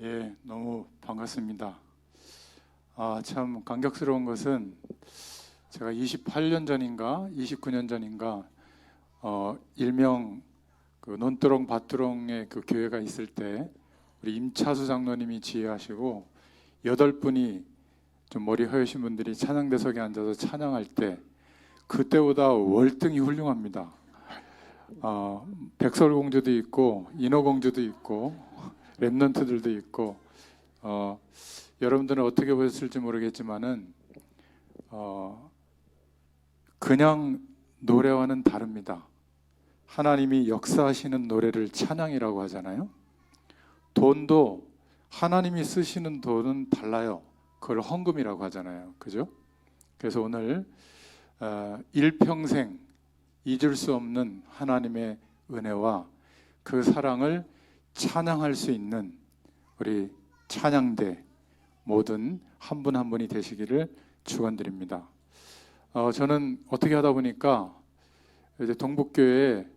예, 너무 반갑습니다. 참 감격스러운 것은 제가 28년 전인가 29년 전인가 일명 그 논두렁 밭두렁의 그 교회가 있을 때 우리 임차수 장로님이 지휘하시고 8분이 좀 머리 허여신 분들이 찬양대석에 앉아서 찬양할 때 그때보다 월등히 훌륭합니다. 백설공주도 있고 인어공주도 있고 랩런트들도 있고 여러분들은 어떻게 보셨을지 모르겠지만은 그냥 노래와는 다릅니다. 하나님이 역사하시는 노래를 찬양이라고 하잖아요. 돈도 하나님이 쓰시는 돈은 달라요. 그걸 헌금이라고 하잖아요. 그죠? 그래서 오늘 일평생 잊을 수 없는 하나님의 은혜와 그 사랑을 찬양할 수 있는 우리 찬양대 모든 한 분 한 분이 되시기를 축원드립니다. 저는 어떻게 하다 보니까 이제 동북교회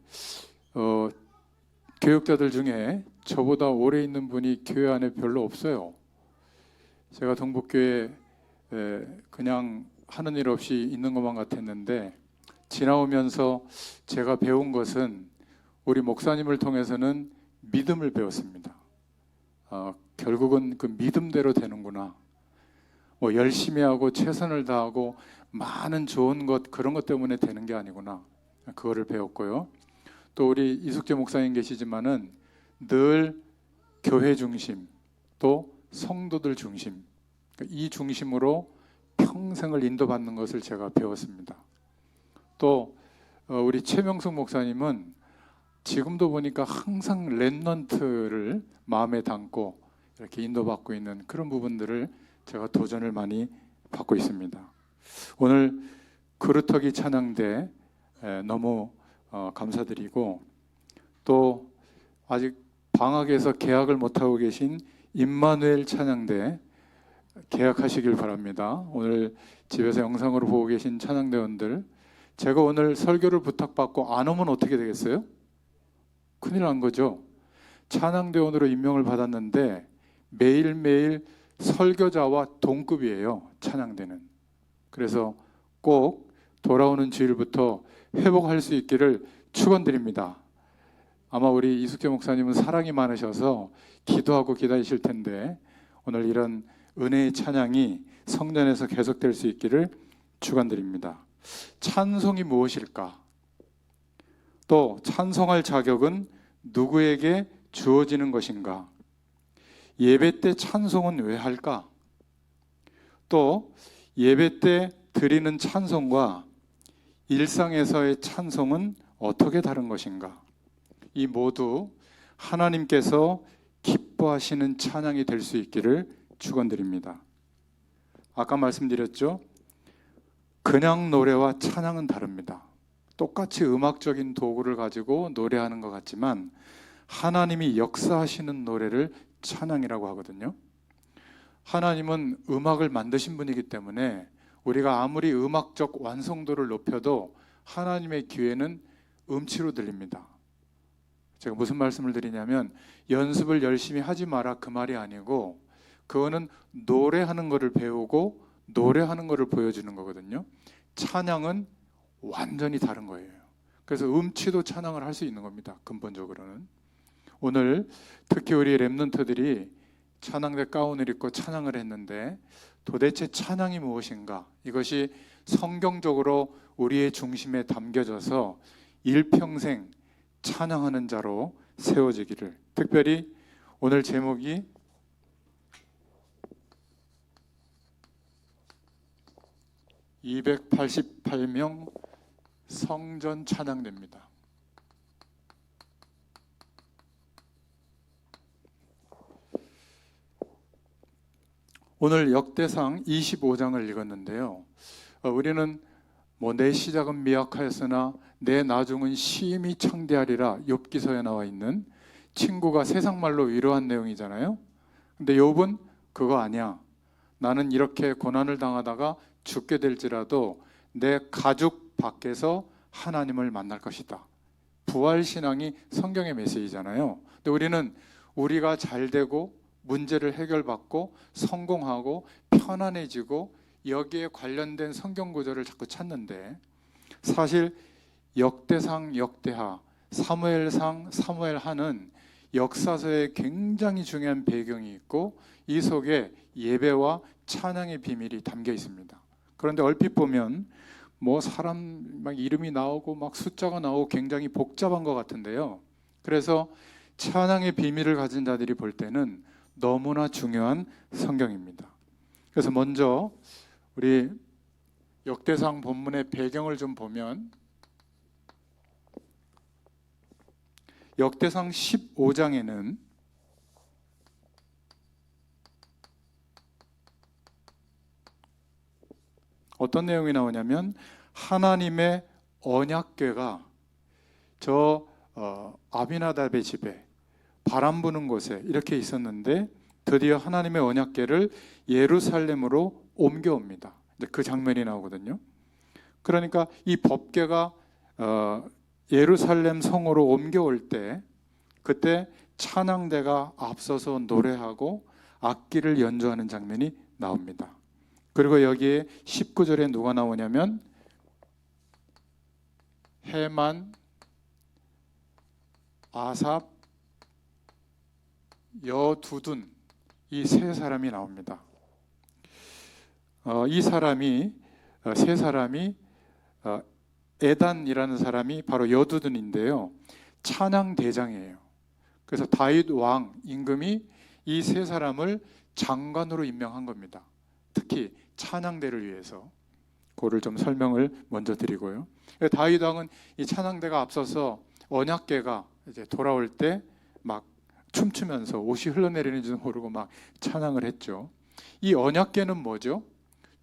교육자들 중에 저보다 오래 있는 분이 교회 안에 별로 없어요. 제가 동북교회 그냥 하는 일 없이 있는 것만 같았는데 지나오면서 제가 배운 것은 우리 목사님을 통해서는 믿음을 배웠습니다. 결국은 그 믿음대로 되는구나. 열심히 하고 최선을 다하고 많은 좋은 것 그런 것 때문에 되는 게 아니구나. 그거를 배웠고요. 또 우리 이숙재 목사님 계시지만은 늘 교회 중심 또 성도들 중심 이 중심으로 평생을 인도받는 것을 제가 배웠습니다. 또 우리 최명숙 목사님은 지금도 보니까 항상 랩런트를 마음에 담고 이렇게 인도받고 있는 그런 부분들을 제가 도전을 많이 받고 있습니다. 오늘 그루터기 찬양대 너무 감사드리고 또 아직 방학에서 개학을 못하고 계신 임마누엘 찬양대 개학하시길 바랍니다. 오늘 집에서 영상으로 보고 계신 찬양대원들 제가 오늘 설교를 부탁받고 안 오면 어떻게 되겠어요? 큰일 난 거죠. 찬양대원으로 임명을 받았는데 매일매일 설교자와 동급이에요. 찬양대는. 그래서 꼭 돌아오는 주일부터 회복할 수 있기를 축원드립니다. 아마 우리 이숙재 목사님은 사랑이 많으셔서 기도하고 기다리실 텐데 오늘 이런 은혜의 찬양이 성전에서 계속될 수 있기를 축원드립니다. 찬송이 무엇일까? 또 찬송할 자격은 누구에게 주어지는 것인가? 예배 때 찬송은 왜 할까? 또 예배 때 드리는 찬송과 일상에서의 찬송은 어떻게 다른 것인가? 이 모두 하나님께서 기뻐하시는 찬양이 될 수 있기를 축원드립니다. 아까 말씀드렸죠? 그냥 노래와 찬양은 다릅니다. 똑같이 음악적인 도구를 가지고 노래하는 것 같지만 하나님이 역사하시는 노래를 찬양이라고 하거든요. 하나님은 음악을 만드신 분이기 때문에 우리가 아무리 음악적 완성도를 높여도 하나님의 귀에는 음치로 들립니다. 제가 무슨 말씀을 드리냐면 연습을 열심히 하지 마라 그 말이 아니고 그거는 노래하는 것을 배우고 노래하는 것을 보여주는 거거든요. 찬양은 완전히 다른 거예요. 그래서 음치도 찬양을 할 수 있는 겁니다. 근본적으로는. 오늘 특히 우리 랩런트들이 찬양대 가운을 입고 찬양을 했는데 도대체 찬양이 무엇인가? 이것이 성경적으로 우리의 중심에 담겨져서 일평생 찬양하는 자로 세워지기를. 특별히 오늘 제목이 288명 성전 찬양대입니다. 오늘 역대상 25장을 읽었는데요. 우리는 내 시작은 미약하였으나 내 나중은 심히 창대하리라 욥기서에 나와 있는 친구가 세상말로 위로한 내용이잖아요. 근데 욥은 그거 아니야. 나는 이렇게 고난을 당하다가 죽게 될지라도 내 가죽 밖에서 하나님을 만날 것이다. 부활신앙이 성경의 메시지잖아요. 근데 우리는 우리가 잘 되고 문제를 해결받고 성공하고 편안해지고 여기에 관련된 성경 구절을 자꾸 찾는데, 사실 역대상, 역대하, 사무엘상, 사무엘하는 역사서에 굉장히 중요한 배경이 있고 이 속에 예배와 찬양의 비밀이 담겨 있습니다. 그런데 얼핏 보면 뭐 사람 막 이름이 나오고 막 숫자가 나오고 굉장히 복잡한 것 같은데요. 그래서 찬양의 비밀을 가진 자들이 볼 때는 너무나 중요한 성경입니다. 그래서 먼저 우리 역대상 본문의 배경을 좀 보면, 역대상 15장에는 어떤 내용이 나오냐면 하나님의 언약궤가 저 아비나답의 집에 바람 부는 곳에 이렇게 있었는데 드디어 하나님의 언약궤를 예루살렘으로 옮겨옵니다. 그 장면이 나오거든요. 그러니까 이 법궤가 예루살렘 성으로 옮겨올 때 그때 찬양대가 앞서서 노래하고 악기를 연주하는 장면이 나옵니다. 그리고 여기에 19절에 누가 나오냐면 헤만, 아삽, 여두둔 이 세 사람이 나옵니다. 이 사람이 세 사람이 에단이라는 사람이 바로 여두둔인데요, 찬양 대장이에요. 그래서 다윗 왕 임금이 이 세 사람을 장관으로 임명한 겁니다. 특히 찬양대를 위해서. 그거를 좀 설명을 먼저 드리고요. 다윗 왕은 이 찬양대가 앞서서 언약궤가 이제 돌아올 때 막 춤추면서 옷이 흘러내리는지도 모르고 막 찬양을 했죠. 이 언약궤는 뭐죠?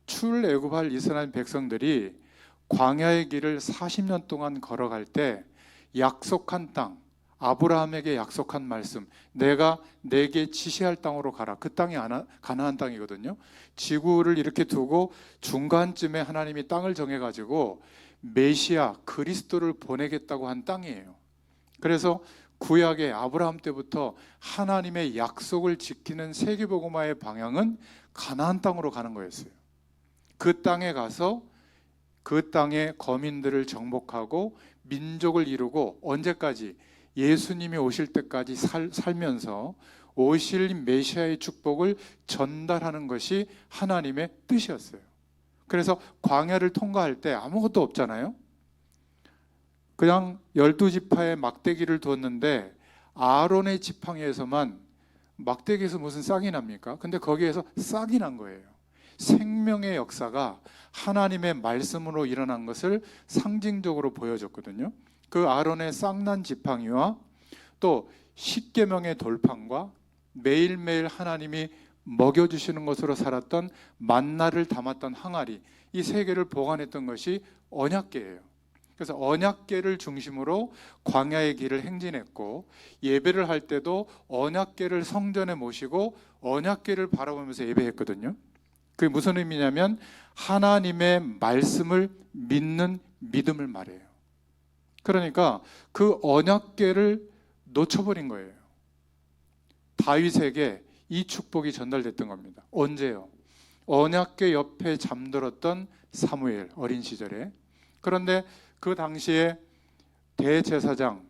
출애굽할 이스라엘 백성들이 광야의 길을 40년 동안 걸어갈 때 약속한 땅, 아브라함에게 약속한 말씀, 내가 내게 지시할 땅으로 가라. 그 땅이 가나안 땅이거든요. 지구를 이렇게 두고 중간쯤에 하나님이 땅을 정해가지고 메시아 그리스도를 보내겠다고 한 땅이에요. 그래서 구약의 아브라함 때부터 하나님의 약속을 지키는 세계복음화의 방향은 가나안 땅으로 가는 거였어요. 그 땅에 가서 그 땅의 거민들을 정복하고 민족을 이루고 언제까지? 예수님이 오실 때까지 살면서 오실 메시아의 축복을 전달하는 것이 하나님의 뜻이었어요. 그래서 광야를 통과할 때 아무것도 없잖아요. 그냥 12지파의 막대기를 두었는데 아론의 지팡이에서만, 막대기에서 무슨 싹이 납니까? 근데 거기에서 싹이 난 거예요. 생명의 역사가 하나님의 말씀으로 일어난 것을 상징적으로 보여줬거든요. 그 아론의 싹난 지팡이와 또 십계명의 돌판과 매일매일 하나님이 먹여주시는 것으로 살았던 만나를 담았던 항아리, 이 세 개를 보관했던 것이 언약궤예요. 그래서 언약궤를 중심으로 광야의 길을 행진했고, 예배를 할 때도 언약궤를 성전에 모시고 언약궤를 바라보면서 예배했거든요. 그게 무슨 의미냐면 하나님의 말씀을 믿는 믿음을 말해요. 그러니까 그 언약궤를 놓쳐버린 거예요. 다윗에게 이 축복이 전달됐던 겁니다. 언제요? 언약궤 옆에 잠들었던 사무엘 어린 시절에. 그런데 그 당시에 대제사장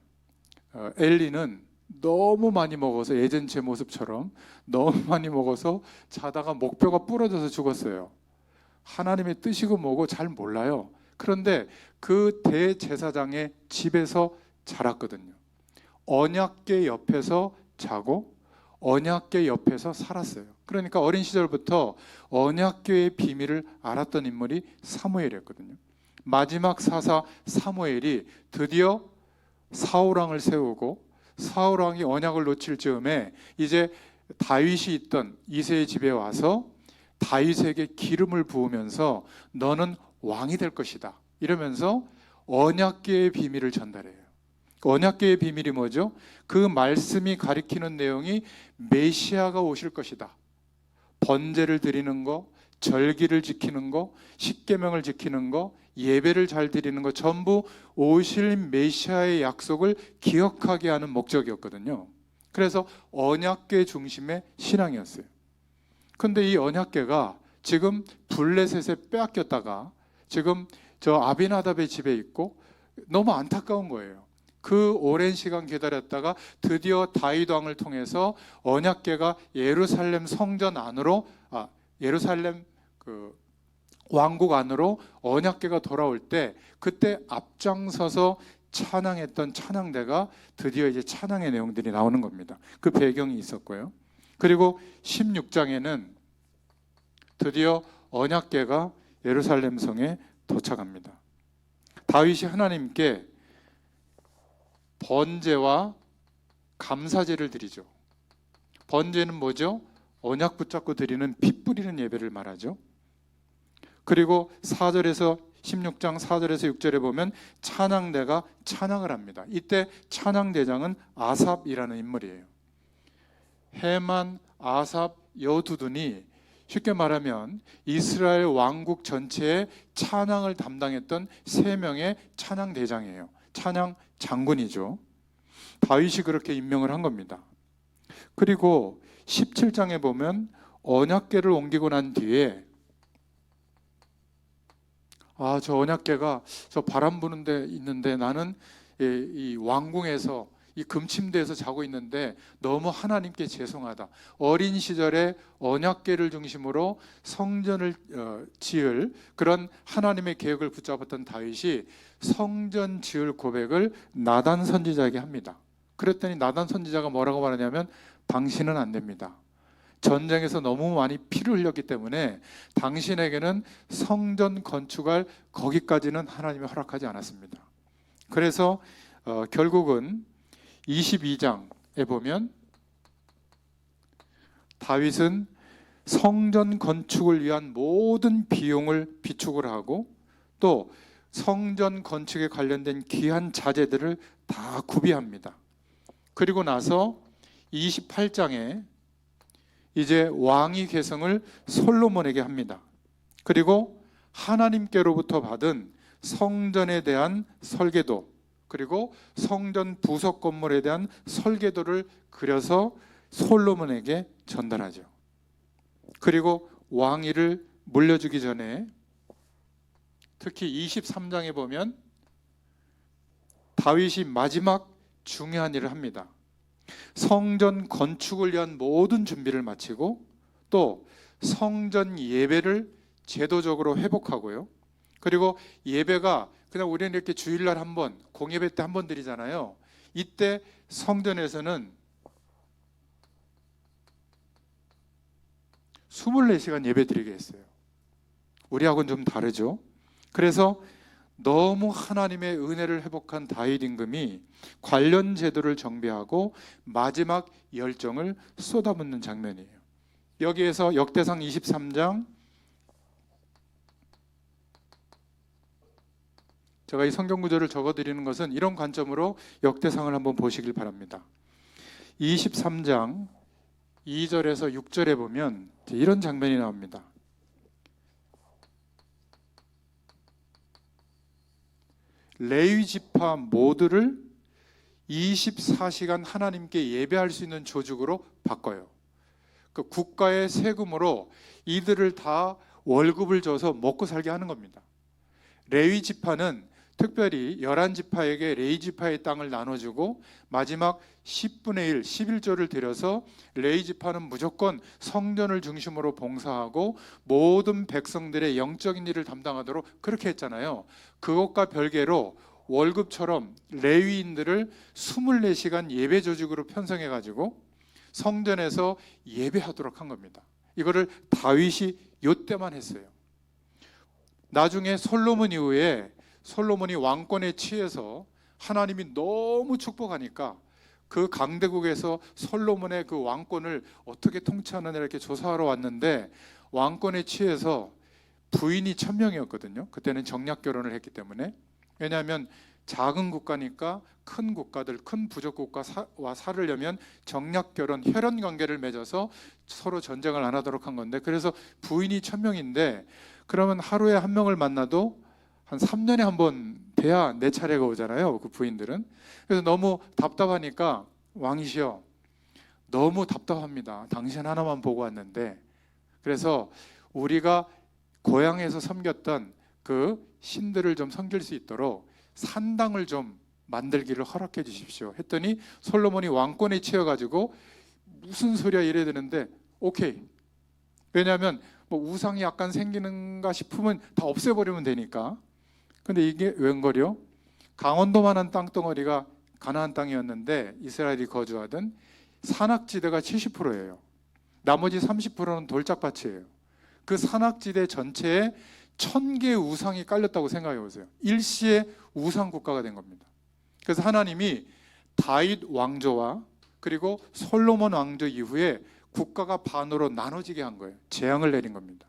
엘리는 너무 많이 먹어서, 예전 제 모습처럼 너무 많이 먹어서 자다가 목뼈가 부러져서 죽었어요. 하나님의 뜻이고 뭐고 잘 몰라요. 그런데 그 대제사장의 집에서 자랐거든요. 언약궤 옆에서 자고 언약궤 옆에서 살았어요. 그러니까 어린 시절부터 언약궤의 비밀을 알았던 인물이 사무엘이었거든요. 마지막 사사 사무엘이 드디어 사울왕을 세우고, 사울왕이 언약을 놓칠 즈음에 이제 다윗이 있던 이새의 집에 와서 다윗에게 기름을 부으면서 너는 왕이 될 것이다 이러면서 언약궤의 비밀을 전달해요. 언약궤의 비밀이 뭐죠? 그 말씀이 가리키는 내용이 메시아가 오실 것이다. 번제를 드리는 거, 절기를 지키는 거, 십계명을 지키는 거, 예배를 잘 드리는 거, 전부 오실 메시아의 약속을 기억하게 하는 목적이었거든요. 그래서 언약궤 중심의 신앙이었어요. 근데 이 언약궤가 지금 블레셋에 빼앗겼다가 지금 저 아비나답의 집에 있고 너무 안타까운 거예요. 그 오랜 시간 기다렸다가 드디어 다윗 왕을 통해서 언약궤가 예루살렘 성전 안으로, 예루살렘 그 왕국 안으로 언약궤가 돌아올 때, 그때 앞장서서 찬양했던 찬양대가 드디어 이제 찬양의 내용들이 나오는 겁니다. 그 배경이 있었고요. 그리고 16장에는 드디어 언약궤가 예루살렘 성에 도착합니다. 다윗이 하나님께 번제와 감사제를 드리죠. 번제는 뭐죠? 언약 붙잡고 드리는 피 뿌리는 예배를 말하죠. 그리고 16장 4절에서 6절에 보면 찬양대가 찬양을 합니다. 이때 찬양대장은 아삽이라는 인물이에요. 헤만, 아삽, 여두둔이 쉽게 말하면 이스라엘 왕국 전체의 찬양을 담당했던 3명의 찬양대장이에요. 찬양 장군이죠. 다윗이 그렇게 임명을 한 겁니다. 그리고 17장에 보면 언약궤를 옮기고 난 뒤에 저 언약궤가 저 바람 부는 데 있는데 나는 이 왕궁에서 이 금침대에서 자고 있는데 너무 하나님께 죄송하다. 어린 시절에 언약궤를 중심으로 성전을 지을 그런 하나님의 계획을 붙잡았던 다윗이 성전 지을 고백을 나단 선지자에게 합니다. 그랬더니 나단 선지자가 뭐라고 말하냐면 당신은 안 됩니다. 전쟁에서 너무 많이 피를 흘렸기 때문에 당신에게는 성전 건축할 거기까지는 하나님이 허락하지 않았습니다. 그래서 결국은 22장에 보면 다윗은 성전 건축을 위한 모든 비용을 비축을 하고 또 성전 건축에 관련된 귀한 자재들을 다 구비합니다. 그리고 나서 28장에 이제 왕위 계승을 솔로몬에게 합니다. 그리고 하나님께로부터 받은 성전에 대한 설계도, 그리고 성전 부속 건물에 대한 설계도를 그려서 솔로몬에게 전달하죠. 그리고 왕위를 물려주기 전에 특히 23장에 보면 다윗이 마지막 중요한 일을 합니다. 성전 건축을 위한 모든 준비를 마치고 또 성전 예배를 제도적으로 회복하고요. 그리고 예배가 그냥 우리는 이렇게 주일날 한 번, 공예배 때 한 번 드리잖아요. 이때 성전에서는 24시간 예배 드리게 했어요. 우리하고는 좀 다르죠. 그래서 너무 하나님의 은혜를 회복한 다윗 임금이 관련 제도를 정비하고 마지막 열정을 쏟아붓는 장면이에요. 여기에서 역대상 23장, 제가 이 성경 구절을 적어드리는 것은 이런 관점으로 역대상을 한번 보시길 바랍니다. 23장 2절에서 6절에 보면 이런 장면이 나옵니다. 레위 지파 모두를 24시간 하나님께 예배할 수 있는 조직으로 바꿔요. 그 국가의 세금으로 이들을 다 월급을 줘서 먹고 살게 하는 겁니다. 레위 지파는 특별히 11지파에게 레위 지파의 땅을 나눠주고 마지막 10분의 1, 11조를 들여서 레위 지파는 무조건 성전을 중심으로 봉사하고 모든 백성들의 영적인 일을 담당하도록 그렇게 했잖아요. 그것과 별개로 월급처럼 레위인들을 24시간 예배 조직으로 편성해가지고 성전에서 예배하도록 한 겁니다. 이거를 다윗이 요때만 했어요. 나중에 솔로몬 이후에 솔로몬이 왕권에 취해서 하나님이 너무 축복하니까 그 강대국에서 솔로몬의 그 왕권을 어떻게 통치하느냐 이렇게 조사하러 왔는데 왕권에 취해서 부인이 1000명이었거든요. 그때는 정략 결혼을 했기 때문에. 왜냐하면 작은 국가니까 큰 국가들, 큰 부족 국가와 살으려면 정략 결혼, 혈연 관계를 맺어서 서로 전쟁을 안 하도록 한 건데, 그래서 부인이 1000명인데 그러면 하루에 한 명을 만나도 한 3년에 한 번 돼야 내 차례가 오잖아요, 그 부인들은. 그래서 너무 답답하니까 왕이시여, 너무 답답합니다. 당신 하나만 보고 왔는데. 그래서 우리가 고향에서 섬겼던 그 신들을 좀 섬길 수 있도록 산당을 좀 만들기를 허락해 주십시오 했더니 솔로몬이 왕권에 치여가지고 무슨 소리야 이래야 되는데 오케이. 왜냐하면 뭐 우상이 약간 생기는가 싶으면 다 없애버리면 되니까. 근데 이게 웬걸요? 강원도만한 땅덩어리가 가나안 땅이었는데 이스라엘이 거주하던 산악지대가 70%예요. 나머지 30%는 돌짝밭이에요. 그 산악지대 전체에 1000개의 우상이 깔렸다고 생각해 보세요. 일시에 우상 국가가 된 겁니다. 그래서 하나님이 다윗 왕조와 그리고 솔로몬 왕조 이후에 국가가 반으로 나눠지게 한 거예요. 재앙을 내린 겁니다.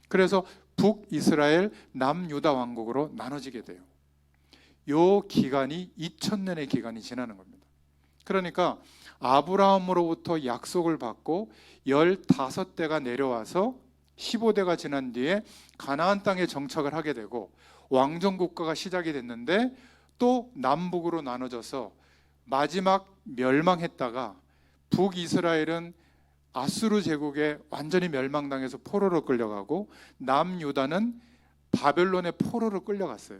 그래서 북이스라엘, 남유다 왕국으로 나눠지게 돼요. 요 기간이 2000년의 기간이 지나는 겁니다. 그러니까 아브라함으로부터 약속을 받고 15대가 내려와서 15대가 지난 뒤에 가나안 땅에 정착을 하게 되고 왕정 국가가 시작이 됐는데 또 남북으로 나눠져서 마지막 멸망했다가 북이스라엘은 아수르 제국에 완전히 멸망당해서 포로로 끌려가고 남유다는 바벨론의 포로로 끌려갔어요.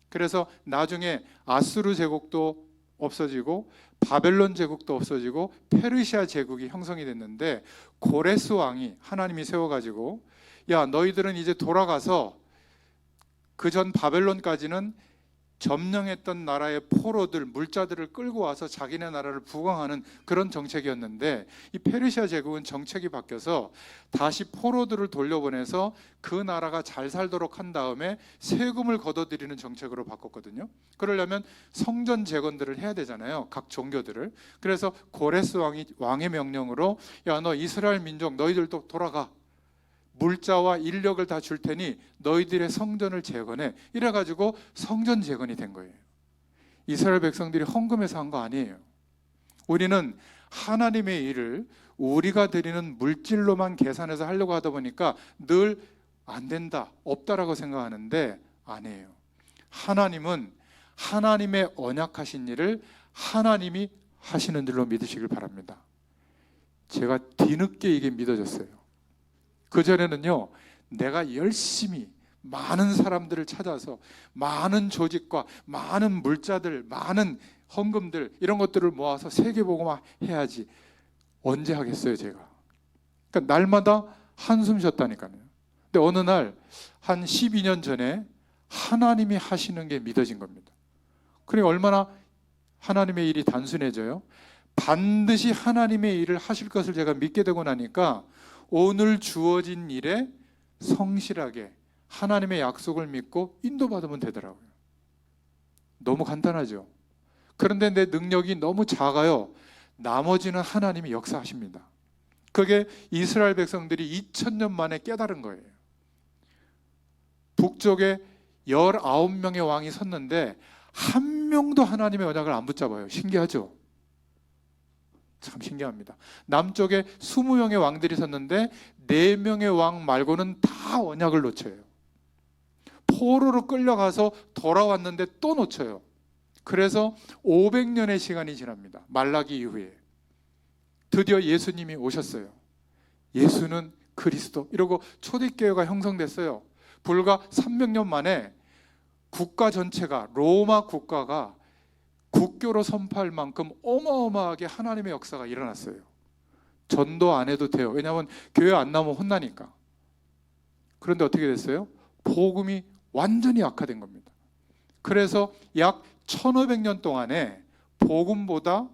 그래서 나중에 아수르 제국도 없어지고 바벨론 제국도 없어지고 페르시아 제국이 형성이 됐는데 고레스 왕이 하나님이 세워가지고 야 너희들은 이제 돌아가서 그 전 바벨론까지는 점령했던 나라의 포로들, 물자들을 끌고 와서 자기네 나라를 부강하는 그런 정책이었는데 이 페르시아 제국은 정책이 바뀌어서 다시 포로들을 돌려보내서 그 나라가 잘 살도록 한 다음에 세금을 걷어들이는 정책으로 바꿨거든요. 그러려면 성전 재건들을 해야 되잖아요. 각 종교들을. 그래서 고레스 왕의 명령으로 야 너 이스라엘 민족 너희들도 돌아가. 물자와 인력을 다 줄 테니 너희들의 성전을 재건해. 이래가지고 성전 재건이 된 거예요. 이스라엘 백성들이 헌금해서 한 거 아니에요. 우리는 하나님의 일을 우리가 드리는 물질로만 계산해서 하려고 하다 보니까 늘 안 된다, 없다라고 생각하는데 아니에요. 하나님은 하나님의 언약하신 일을 하나님이 하시는 줄로 믿으시길 바랍니다. 제가 뒤늦게 이게 믿어졌어요. 그전에는요, 내가 열심히 많은 사람들을 찾아서 많은 조직과 많은 물자들, 많은 헌금들 이런 것들을 모아서 세계복음화 해야지 언제 하겠어요 제가. 그러니까 날마다 한숨 쉬었다니까요. 근데 어느 날 한 12년 전에 하나님이 하시는 게 믿어진 겁니다. 그러니 얼마나 하나님의 일이 단순해져요. 반드시 하나님의 일을 하실 것을 제가 믿게 되고 나니까 오늘 주어진 일에 성실하게 하나님의 약속을 믿고 인도받으면 되더라고요. 너무 간단하죠. 그런데 내 능력이 너무 작아요. 나머지는 하나님이 역사하십니다. 그게 이스라엘 백성들이 2000년 만에 깨달은 거예요. 북쪽에 19명의 왕이 섰는데 한 명도 하나님의 언약을 안 붙잡아요. 신기하죠? 참 신기합니다. 남쪽에 20명의 왕들이 섰는데 4명의 왕 말고는 다 언약을 놓쳐요. 포로로 끌려가서 돌아왔는데 또 놓쳐요. 그래서 500년의 시간이 지납니다. 말라기 이후에 드디어 예수님이 오셨어요. 예수는 그리스도 이러고 초대교회가 형성됐어요. 불과 300년 만에 국가 전체가 로마 국가가 국교로 선포할 만큼 어마어마하게 하나님의 역사가 일어났어요. 전도 안 해도 돼요. 왜냐하면 교회 안 나오면 혼나니까. 그런데 어떻게 됐어요? 복음이 완전히 악화된 겁니다. 그래서 약 1500년 동안에 복음보다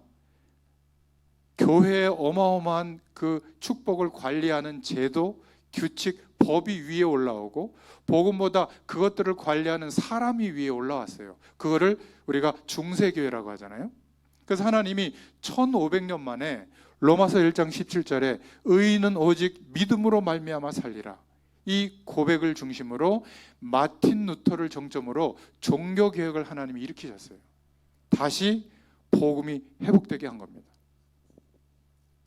교회의 어마어마한 그 축복을 관리하는 제도, 규칙, 법이 위에 올라오고 복음보다 그것들을 관리하는 사람이 위에 올라왔어요. 그거를 우리가 중세교회라고 하잖아요. 그래서 하나님이 1500년 만에 로마서 1장 17절에 의인은 오직 믿음으로 말미암아 살리라. 이 고백을 중심으로 마틴 루터를 정점으로 종교개혁을 하나님이 일으키셨어요. 다시 복음이 회복되게 한 겁니다.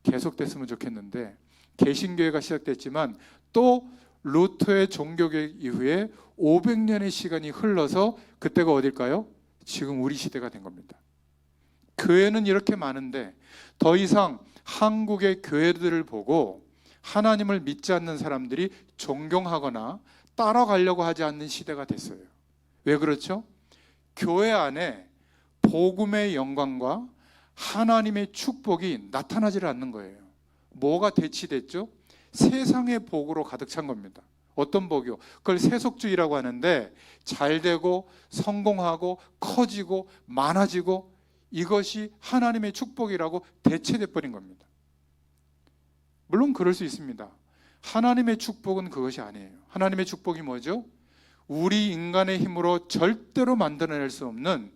계속됐으면 좋겠는데 개신교회가 시작됐지만 또 루터의 종교개혁 이후에 500년의 시간이 흘러서 그때가 어딜까요? 지금 우리 시대가 된 겁니다. 교회는 이렇게 많은데 더 이상 한국의 교회들을 보고 하나님을 믿지 않는 사람들이 존경하거나 따라가려고 하지 않는 시대가 됐어요. 왜 그렇죠? 교회 안에 복음의 영광과 하나님의 축복이 나타나지 않는 거예요. 뭐가 대치됐죠? 세상의 복으로 가득 찬 겁니다. 어떤 복이요? 그걸 세속주의라고 하는데, 잘 되고 성공하고 커지고 많아지고, 이것이 하나님의 축복이라고 대체돼 버린 겁니다. 물론 그럴 수 있습니다. 하나님의 축복은 그것이 아니에요. 하나님의 축복이 뭐죠? 우리 인간의 힘으로 절대로 만들어낼 수 없는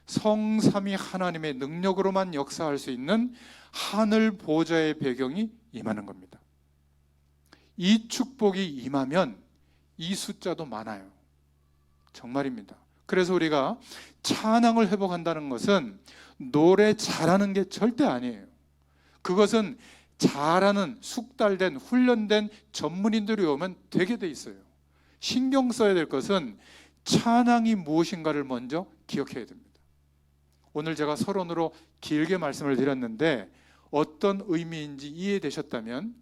성삼위 하나님의 능력으로만 역사할 수 있는 하늘 보좌의 배경이 임하는 겁니다. 이 축복이 임하면 이 숫자도 많아요. 정말입니다. 그래서 우리가 찬양을 회복한다는 것은 노래 잘하는 게 절대 아니에요. 그것은 잘하는 숙달된 훈련된 전문인들이 오면 되게 돼 있어요. 신경 써야 될 것은 찬양이 무엇인가를 먼저 기억해야 됩니다. 오늘 제가 서론으로 길게 말씀을 드렸는데 어떤 의미인지 이해되셨다면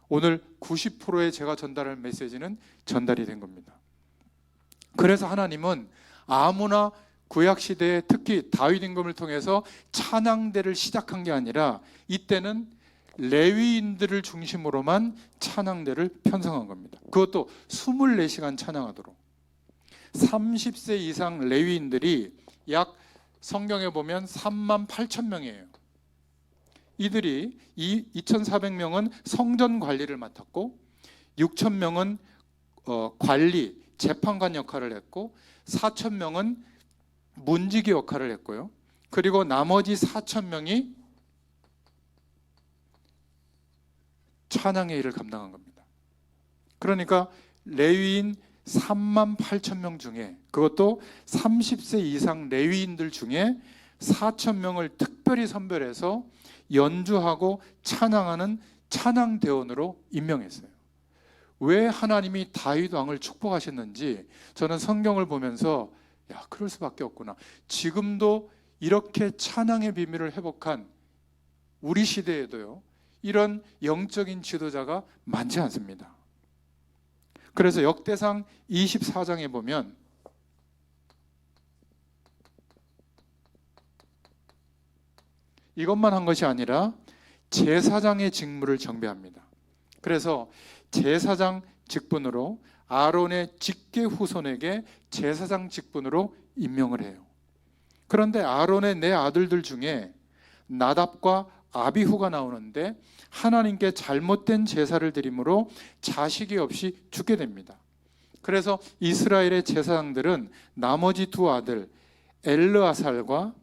오늘 90%의 제가 전달할 메시지는 전달이 된 겁니다. 그래서 하나님은 아무나 구약시대에 특히 다윗 임금을 통해서 찬양대를 시작한 게 아니라 이때는 레위인들을 중심으로만 찬양대를 편성한 겁니다. 그것도 24시간 찬양하도록. 30세 이상 레위인들이 약 성경에 보면 38,000명이에요. 이들이 2,400명은 성전 관리를 맡았고 6,000명은 관리, 재판관 역할을 했고 4,000명은 문지기 역할을 했고요. 그리고 나머지 4,000명이 찬양의 일을 감당한 겁니다. 그러니까 레위인 38,000명 중에, 그것도 30세 이상 레위인들 중에 4,000명을 특별히 선별해서 연주하고 찬양하는 찬양대원으로 임명했어요. 왜 하나님이 다윗 왕을 축복하셨는지 저는 성경을 보면서 그럴 수밖에 없구나. 지금도 이렇게 찬양의 비밀을 회복한 우리 시대에도요, 이런 영적인 지도자가 많지 않습니다. 그래서 역대상 24장에 보면 이것만 한 것이 아니라 제사장의 직무를 정배합니다. 그래서 제사장 직분으로 아론의 직계 후손에게 제사장 직분으로 임명을 해요. 그런데 아론의 네 아들들 중에 나답과 아비후가 나오는데 하나님께 잘못된 제사를 드림으로 자식이 없이 죽게 됩니다. 그래서 이스라엘의 제사장들은 나머지 두 아들 엘르아살과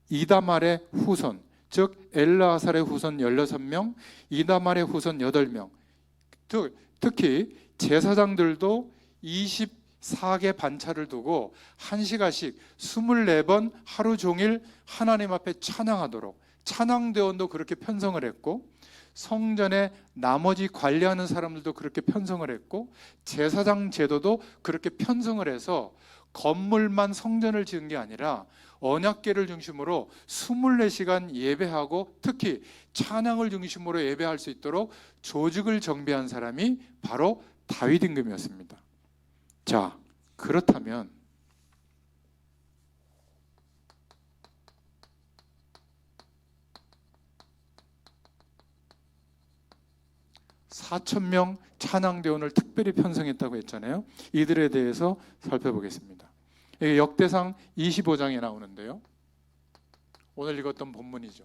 이다말의 후손, 즉 엘르아살의 후손 16명, 이다말의 후손 8명, 특히 제사장들도 24개 반차를 두고 1시간씩 24번 하루 종일 하나님 앞에 찬양하도록, 찬양대원도 그렇게 편성을 했고 성전에 나머지 관리하는 사람들도 그렇게 편성을 했고 제사장 제도도 그렇게 편성을 해서 건물만 성전을 지은 게 아니라 언약궤를 중심으로 24시간 예배하고 특히 찬양을 중심으로 예배할 수 있도록 조직을 정비한 사람이 바로 다윗 임금이었습니다. 자, 그렇다면 4,000명 찬양대원을 특별히 편성했다고 했잖아요. 이들에 대해서 살펴보겠습니다. 이게 역대상 25장에 나오는데요. 오늘 읽었던 본문이죠.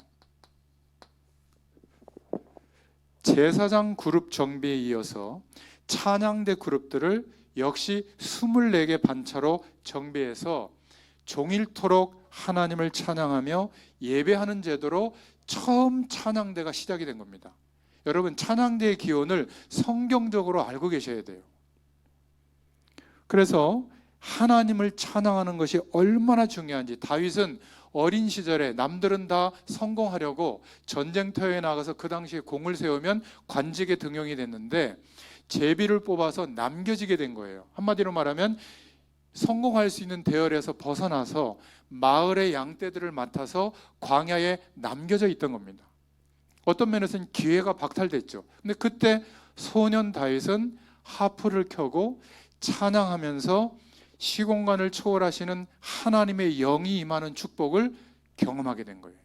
제사장 그룹 정비에 이어서 찬양대 그룹들을 역시 24개 반차로 정비해서 종일토록 하나님을 찬양하며 예배하는 제도로 처음 찬양대가 시작이 된 겁니다. 여러분, 찬양대의 기원을 성경적으로 알고 계셔야 돼요. 그래서 하나님을 찬양하는 것이 얼마나 중요한지, 다윗은 어린 시절에 남들은 다 성공하려고 전쟁터에 나가서 그 당시에 공을 세우면 관직에 등용이 됐는데 제비를 뽑아서 남겨지게 된 거예요. 한마디로 말하면 성공할 수 있는 대열에서 벗어나서 마을의 양떼들을 맡아서 광야에 남겨져 있던 겁니다. 어떤 면에서는 기회가 박탈됐죠. 근데 그때 소년 다윗은 하프를 켜고 찬양하면서 시공간을 초월하시는 하나님의 영이 임하는 축복을 경험하게 된 거예요.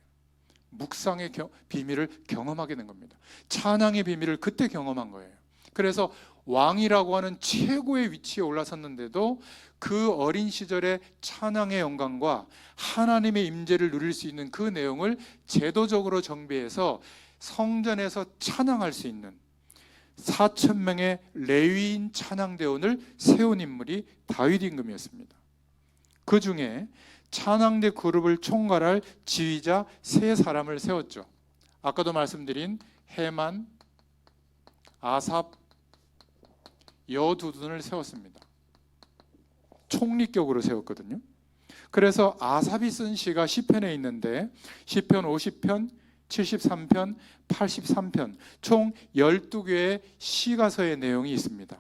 묵상의 비밀을 경험하게 된 겁니다. 찬양의 비밀을 그때 경험한 거예요. 그래서 왕이라고 하는 최고의 위치에 올라섰는데도 그 어린 시절의 찬양의 영광과 하나님의 임재를 누릴 수 있는 그 내용을 제도적으로 정비해서 성전에서 찬양할 수 있는 4,000명의 레위인 찬양대원을 세운 인물이 다윗 임금이었습니다. 그 중에 찬양대 그룹을 총괄할 지휘자 3사람을 세웠죠. 아까도 말씀드린 헤만, 아삽, 여두둔을 세웠습니다. 총리격으로 세웠거든요. 그래서 아삽이 쓴 시가 시편에 있는데 시편 50편, 73편, 83편 총 12개의 시가서의 내용이 있습니다.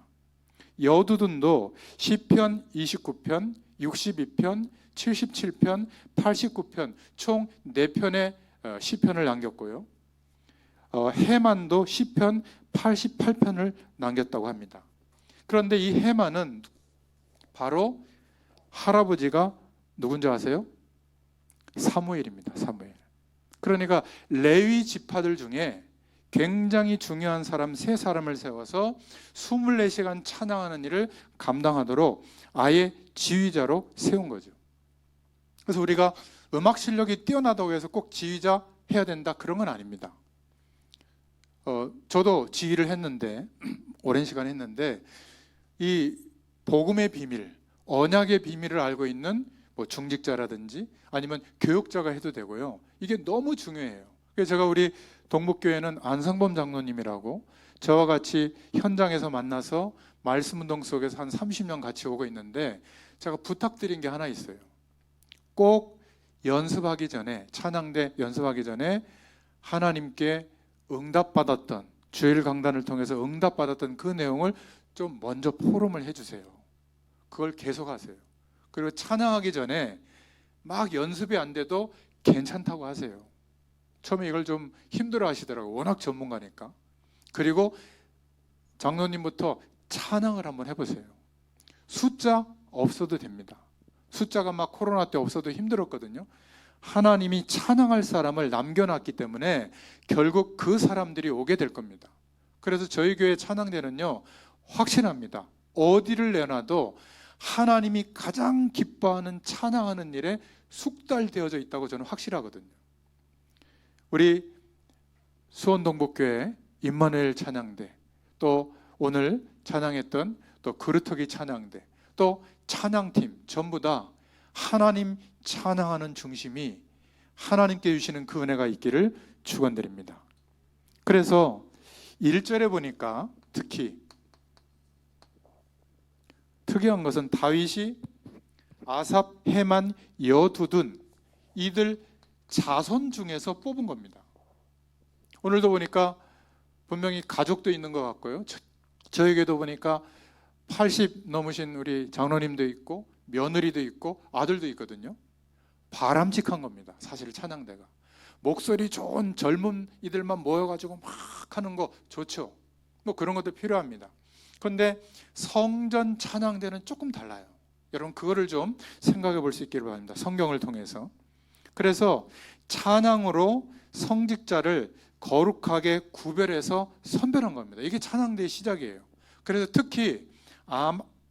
여두둔도 시편 29편, 62편, 77편, 89편 총 4편의 시편을 남겼고요. 헤만도 시편 88편을 남겼다고 합니다. 그런데 이 헤만은 바로 할아버지가 누군지 아세요? 사무엘입니다. 사무엘. 그러니까 레위 지파들 중에 굉장히 중요한 사람 3사람을 세워서 24시간 찬양하는 일을 감당하도록 아예 지휘자로 세운 거죠. 그래서 우리가 음악 실력이 뛰어나다고 해서 꼭 지휘자 해야 된다 그런 건 아닙니다. 저도 지휘를 했는데 오랜 시간 했는데 이 복음의 비밀, 언약의 비밀을 알고 있는 뭐 중직자라든지 아니면 교육자가 해도 되고요. 이게 너무 중요해요. 그래서 제가 우리 동북교회는 안상범 장로님이라고 저와 같이 현장에서 만나서 말씀운동 속에서 한 30년 같이 오고 있는데 제가 부탁드린 게 하나 있어요. 꼭 연습하기 전에, 찬양대 연습하기 전에 하나님께 응답받았던, 주일 강단을 통해서 응답받았던 그 내용을 좀 먼저 포럼을 해주세요. 그걸 계속 하세요. 그리고 찬양하기 전에 막 연습이 안 돼도 괜찮다고 하세요. 처음에 이걸 좀 힘들어 하시더라고요. 워낙 전문가니까. 그리고 장로님부터 찬양을 한번 해보세요. 숫자 없어도 됩니다. 숫자가 막 코로나 때 없어도 힘들었거든요. 하나님이 찬양할 사람을 남겨놨기 때문에 결국 그 사람들이 오게 될 겁니다. 그래서 저희 교회 찬양대는요 확신합니다. 어디를 내놔도 하나님이 가장 기뻐하는 찬양하는 일에 숙달되어져 있다고 저는 확실하거든요. 우리 수원동북교회 임마누엘 찬양대, 또 오늘 찬양했던 또 그루터기 찬양대, 또 찬양팀 전부 다 하나님 찬양하는 중심이 하나님께 주시는 그 은혜가 있기를 축원드립니다. 그래서 1절에 보니까 특히 특이한 것은 다윗이 아삽, 헤만, 여두둔 이들 자손 중에서 뽑은 겁니다. 오늘도 보니까 분명히 가족도 있는 것 같고요. 저에게도 보니까 80 넘으신 우리 장로님도 있고 며느리도 있고 아들도 있거든요. 바람직한 겁니다. 사실 찬양대가 목소리 좋은 젊은 이들만 모여가지고 막 하는 거 좋죠. 뭐 그런 것도 필요합니다. 그런데 성전 찬양대는 조금 달라요. 여러분 그거를 좀 생각해 볼 수 있기를 바랍니다. 성경을 통해서. 그래서 찬양으로 성직자를 거룩하게 구별해서 선별한 겁니다. 이게 찬양대의 시작이에요. 그래서 특히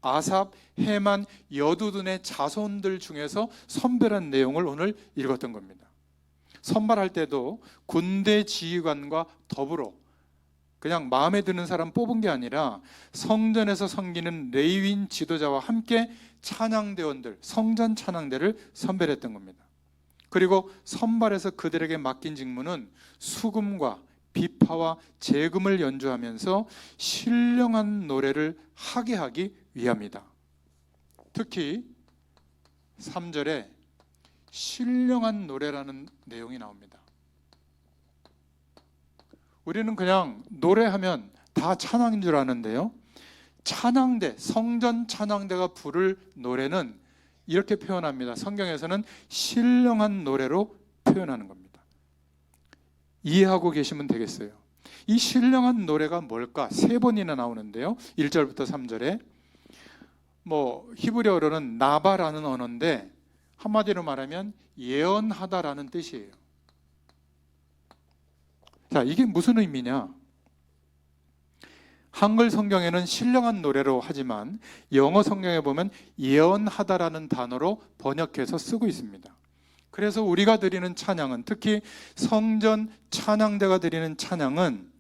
아삽, 헤만, 여두둔의 자손들 중에서 선별한 내용을 오늘 읽었던 겁니다. 선발할 때도 군대 지휘관과 더불어 그냥 마음에 드는 사람 뽑은 게 아니라 성전에서 섬기는 레위인 지도자와 함께 찬양대원들, 성전 찬양대를 선별했던 겁니다. 그리고 선발해서 그들에게 맡긴 직무는 수금과 비파와 재금을 연주하면서 신령한 노래를 하게 하기 위함이다. 특히 3절에 신령한 노래라는 내용이 나옵니다. 우리는 그냥 노래하면 다 찬양인 줄 아는데요, 찬양대, 성전 찬양대가 부를 노래는 이렇게 표현합니다. 성경에서는 신령한 노래로 표현하는 겁니다. 이해하고 계시면 되겠어요. 이 신령한 노래가 뭘까? 3번이나 나오는데요. 1절부터 3절에 히브리어로는 나바라는 언어인데 한마디로 말하면 예언하다라는 뜻이에요. 자, 이게 무슨 의미냐? 한글 성경에는 신령한 노래로 하지만 영어 성경에 보면 예언하다라는 단어로 번역해서 쓰고 있습니다. 그래서 우리가 드리는 찬양은, 특히 성전 찬양대가 드리는 찬양은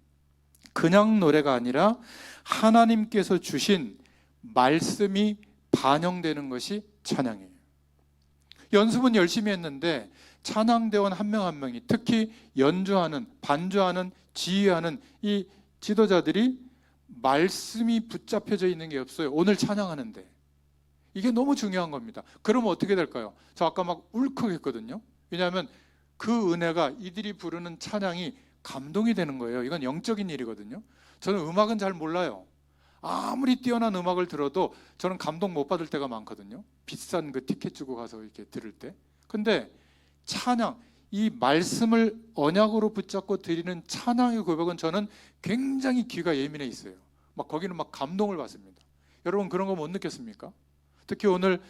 그냥 노래가 아니라 하나님께서 주신 말씀이 반영되는 것이 찬양이에요. 연습은 열심히 했는데 찬양대원 한 명 한 명이, 특히 연주하는, 반주하는, 지휘하는 이 지도자들이 말씀이 붙잡혀져 있는 게 없어요. 오늘 찬양하는데 이게 너무 중요한 겁니다. 그러면 어떻게 될까요? 저 아까 막 울컥했거든요. 왜냐하면 그 은혜가, 이들이 부르는 찬양이 감동이 되는 거예요. 이건 영적인 일이거든요. 저는 음악은 잘 몰라요. 아무리 뛰어난 음악을 들어도 저는 감동 못 받을 때가 많거든요. 비싼 그 티켓 주고 가서 이렇게 들을 때. 근데 찬양, 이 말씀을 언약으로 붙잡고 드리는 찬양의 고백은 저는 굉장히 귀가 예민해 있어요. 거기는 감동을 받습니다. 여러분 그런 거 못 느꼈습니까? 특히 오늘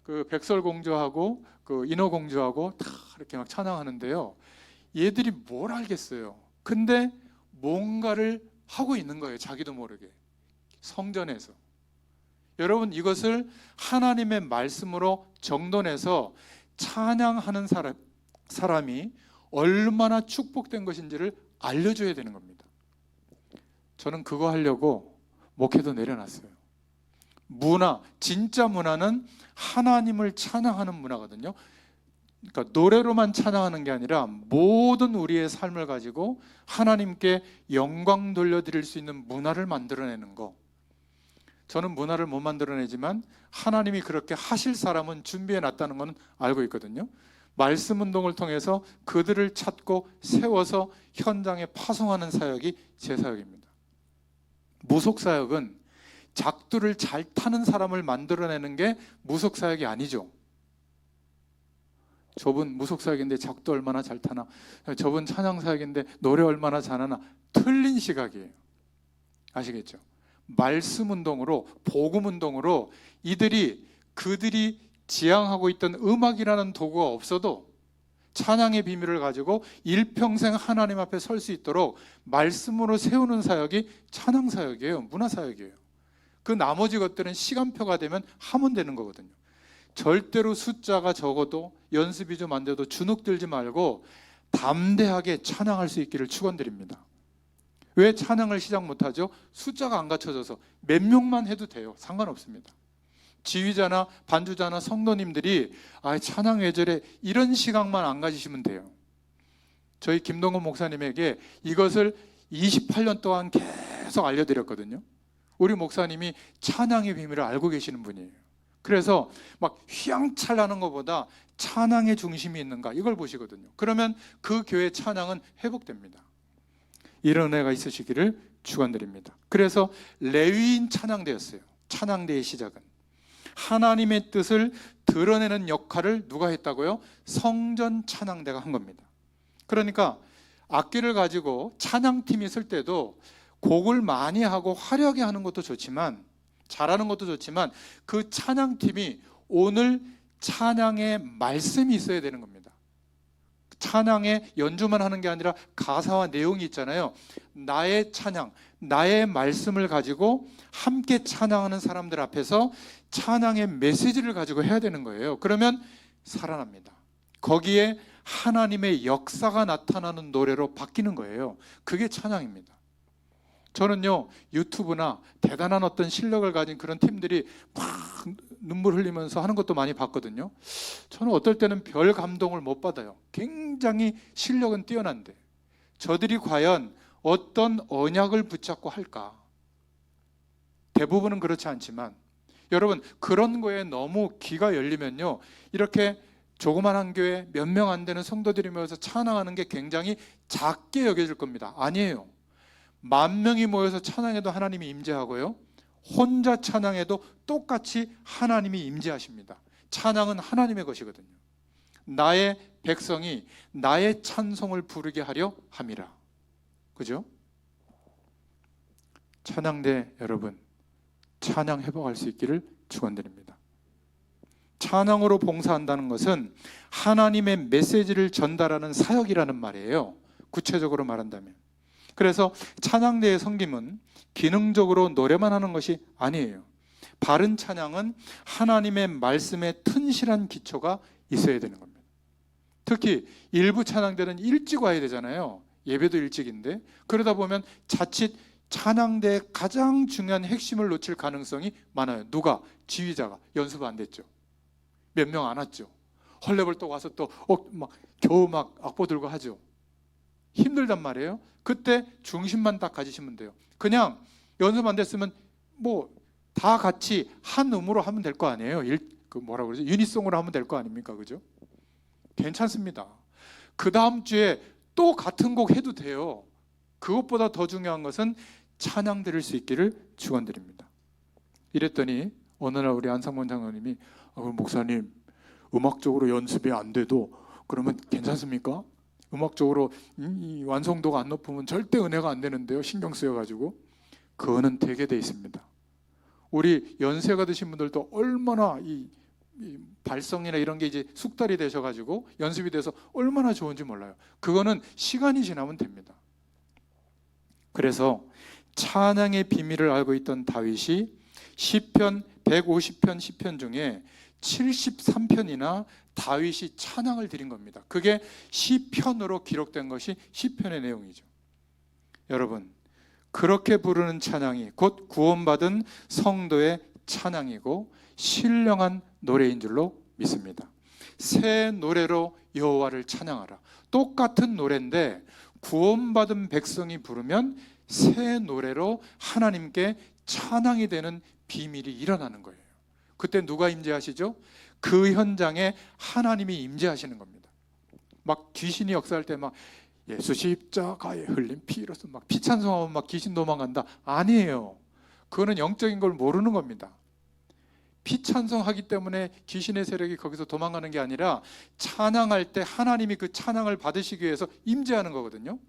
그 백설공주하고 그 인어공주하고 다 이렇게 막 찬양하는데요. 얘들이 뭘 알겠어요. 근데 뭔가를 하고 있는 거예요. 자기도 모르게. 성전에서. 여러분 이것을 하나님의 말씀으로 정돈해서 찬양하는 사람이 얼마나 축복된 것인지를 알려줘야 되는 겁니다. 저는 그거 하려고 목회도 내려놨어요. 문화, 진짜 문화는 하나님을 찬양하는 문화거든요. 그러니까 노래로만 찬양하는 게 아니라 모든 우리의 삶을 가지고 하나님께 영광 돌려드릴 수 있는 문화를 만들어내는 거. 저는 문화를 못 만들어내지만 하나님이 그렇게 하실 사람은 준비해 놨다는 건 알고 있거든요. 말씀 운동을 통해서 그들을 찾고 세워서 현장에 파송하는 사역이 제 사역입니다. 무속사역은 작두를 잘 타는 사람을 만들어내는 게 무속사역이 아니죠. 저분 무속사역인데 작두 얼마나 잘 타나, 저분 찬양사역인데 노래 얼마나 잘하나, 틀린 시각이에요. 아시겠죠? 말씀 운동으로, 복음 운동으로 그들이 지향하고 있던 음악이라는 도구가 없어도 찬양의 비밀을 가지고 일평생 하나님 앞에 설 수 있도록 말씀으로 세우는 사역이 찬양사역이에요. 문화사역이에요. 그 나머지 것들은 시간표가 되면 하면 되는 거거든요. 절대로 숫자가 적어도, 연습이 좀 안 돼도 주눅들지 말고 담대하게 찬양할 수 있기를 축원드립니다. 왜 찬양을 시작 못하죠? 숫자가 안 갖춰져서. 몇 명만 해도 돼요. 상관없습니다. 지휘자나 반주자나 성도님들이 찬양 왜 저래, 이런 시각만 안 가지시면 돼요. 저희 김동건 목사님에게 이것을 28년 동안 계속 알려드렸거든요. 우리 목사님이 찬양의 비밀을 알고 계시는 분이에요. 그래서 휘황찬란한 것보다 찬양의 중심이 있는가, 이걸 보시거든요. 그러면 그 교회 찬양은 회복됩니다. 이런 은혜가 있으시기를 축원드립니다. 그래서 레위인 찬양대였어요. 찬양대의 시작은 하나님의 뜻을 드러내는 역할을 누가 했다고요? 성전 찬양대가 한 겁니다. 그러니까 악기를 가지고 찬양팀이 쓸 때도 곡을 많이 하고 화려하게 하는 것도 좋지만, 잘하는 것도 좋지만, 그 찬양팀이 오늘 찬양의 말씀이 있어야 되는 겁니다. 찬양의 연주만 하는 게 아니라 가사와 내용이 있잖아요. 나의 찬양, 나의 말씀을 가지고 함께 찬양하는 사람들 앞에서 찬양의 메시지를 가지고 해야 되는 거예요. 그러면 살아납니다. 거기에 하나님의 역사가 나타나는 노래로 바뀌는 거예요. 그게 찬양입니다. 저는요, 유튜브나 대단한 어떤 실력을 가진 그런 팀들이 막 눈물 흘리면서 하는 것도 많이 봤거든요. 저는 어떨 때는 별 감동을 못 받아요. 굉장히 실력은 뛰어난데 저들이 과연 어떤 언약을 붙잡고 할까? 대부분은 그렇지 않지만, 여러분 그런 거에 너무 귀가 열리면요, 이렇게 조그만한 교회 몇 명 안 되는 성도들이 모여서 찬양하는 게 굉장히 작게 여겨질 겁니다. 아니에요. 10,000명이 모여서 찬양해도 하나님이 임재하고요, 혼자 찬양해도 똑같이 하나님이 임재하십니다. 찬양은 하나님의 것이거든요. 나의 백성이 나의 찬송을 부르게 하려 함이라. 그죠? 찬양대 여러분, 찬양 회복할 수 있기를 축원드립니다. 찬양으로 봉사한다는 것은 하나님의 메시지를 전달하는 사역이라는 말이에요. 구체적으로 말한다면. 그래서 찬양대의 섬김은 기능적으로 노래만 하는 것이 아니에요. 바른 찬양은 하나님의 말씀에 튼실한 기초가 있어야 되는 겁니다. 특히 일부 찬양대는 일찍 와야 되잖아요. 예배도 일찍인데 그러다 보면 자칫 찬양대의 가장 중요한 핵심을 놓칠 가능성이 많아요. 누가? 지휘자가 연습 안 됐죠. 몇 명 안 왔죠. 헐레벌떡 와서 또 겨우 막 악보 들고 하죠. 힘들단 말이에요. 그때 중심만 딱 가지시면 돼요. 그냥 연습 안 됐으면 다 같이 한 음으로 하면 될 거 아니에요. 뭐라 그러죠? 유니송으로 하면 될 거 아닙니까? 그죠? 괜찮습니다. 그 다음 주에 또 같은 곡 해도 돼요. 그것보다 더 중요한 것은 찬양 드릴 수 있기를 축원드립니다. 이랬더니 어느 날 우리 안상문 장로님이 그럼 목사님 음악적으로 연습이 안 돼도 그러면 괜찮습니까? 음악적으로 완성도가 안 높으면 절대 은혜가 안 되는데요. 신경 쓰여가지고. 그거는 되게 돼 있습니다. 우리 연세가 드신 분들도 얼마나 이 발성이나 이런 게 이제 숙달이 되셔가지고 연습이 돼서 얼마나 좋은지 몰라요. 그거는 시간이 지나면 됩니다. 그래서 찬양의 비밀을 알고 있던 다윗이 시편 150편 시편 중에 73편이나 다윗이 찬양을 드린 겁니다. 그게 시편으로 기록된 것이 시편의 내용이죠. 여러분, 그렇게 부르는 찬양이 곧 구원받은 성도의 찬양이고 신령한 노래인 줄로 믿습니다. 새 노래로 여호와를 찬양하라. 똑같은 노래인데 구원받은 백성이 부르면 새 노래로 하나님께 찬양이 되는 비밀이 일어나는 거예요. 그때 누가 임재하시죠? 그 현장에 하나님이 임재하시는 겁니다. 막 귀신이 역사할 때 막 예수 십자가에 흘린 피로서 막 피찬송하면 막 귀신 도망간다. 아니에요. 그거는 영적인 걸 모르는 겁니다. 피찬송하기 때문에 귀신의 세력이 거기서 도망가는 게 아니라 찬양할 때 하나님이 그 찬양을 받으시기 위해서 임재하는 거거든요.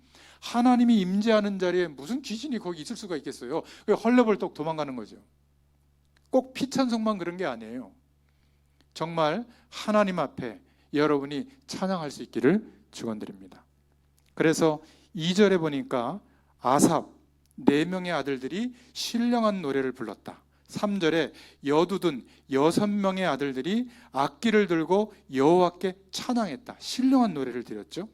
하나님이 임재하는 자리에 무슨 귀신이 거기 있을 수가 있겠어요. 헐레벌떡 도망가는 거죠. 꼭 피찬송만 그런 게 아니에요. 정말 하나님 앞에 여러분이 찬양할 수 있기를 축원드립니다. 그래서 2절에 보니까 아삽 4명의 아들들이 신령한 노래를 불렀다. 3절에 여두둔 6명의 아들들이 악기를 들고 여호와께 찬양했다. 신령한 노래를 드렸죠.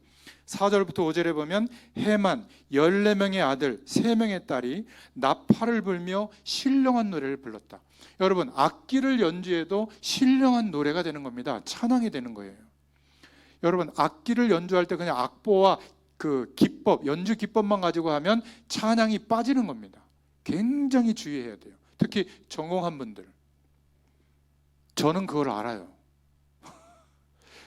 4절부터 5절에 보면 해만 14명의 아들 3명의 딸이 나팔을 불며 신령한 노래를 불렀다. 여러분, 악기를 연주해도 신령한 노래가 되는 겁니다. 찬양이 되는 거예요. 여러분, 악기를 연주할 때 그냥 악보와 그 기법, 연주 기법만 가지고 하면 찬양이 빠지는 겁니다. 굉장히 주의해야 돼요. 특히 전공한 분들. 저는 그걸 알아요.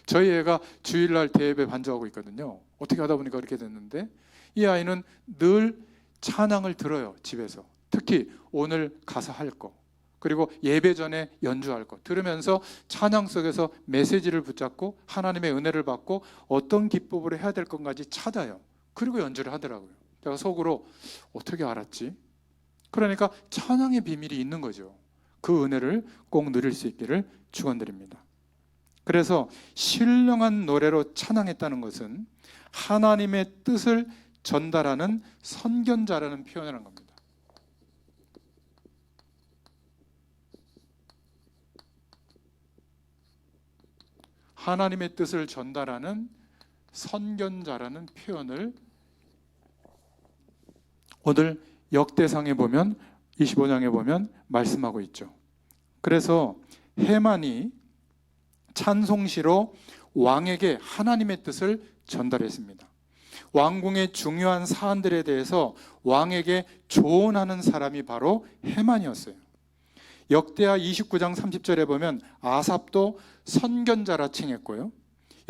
저희 애가 주일날 대예배 반주하고 있거든요. 어떻게 하다 보니까 그렇게 됐는데 이 아이는 늘 찬양을 들어요. 집에서. 특히 오늘 가서 할 거, 그리고 예배 전에 연주할 거 들으면서 찬양 속에서 메시지를 붙잡고 하나님의 은혜를 받고 어떤 기법으로 해야 될 것까지 찾아요. 그리고 연주를 하더라고요. 제가 속으로 어떻게 알았지? 그러니까 찬양의 비밀이 있는 거죠. 그 은혜를 꼭 누릴 수 있기를 축원드립니다. 그래서 신령한 노래로 찬양했다는 것은 하나님의 뜻을 전달하는 선견자라는 표현을 한 겁니다. 하나님의 뜻을 전달하는 선견자라는 표현을 오늘 역대상에 보면 25장에 보면 말씀하고 있죠. 그래서 해만이 찬송시로 왕에게 하나님의 뜻을 전달했습니다. 왕궁의 중요한 사안들에 대해서 왕에게 조언하는 사람이 바로 해만이었어요. 역대하 29장 30절에 보면 아삽도 선견자라 칭했고요.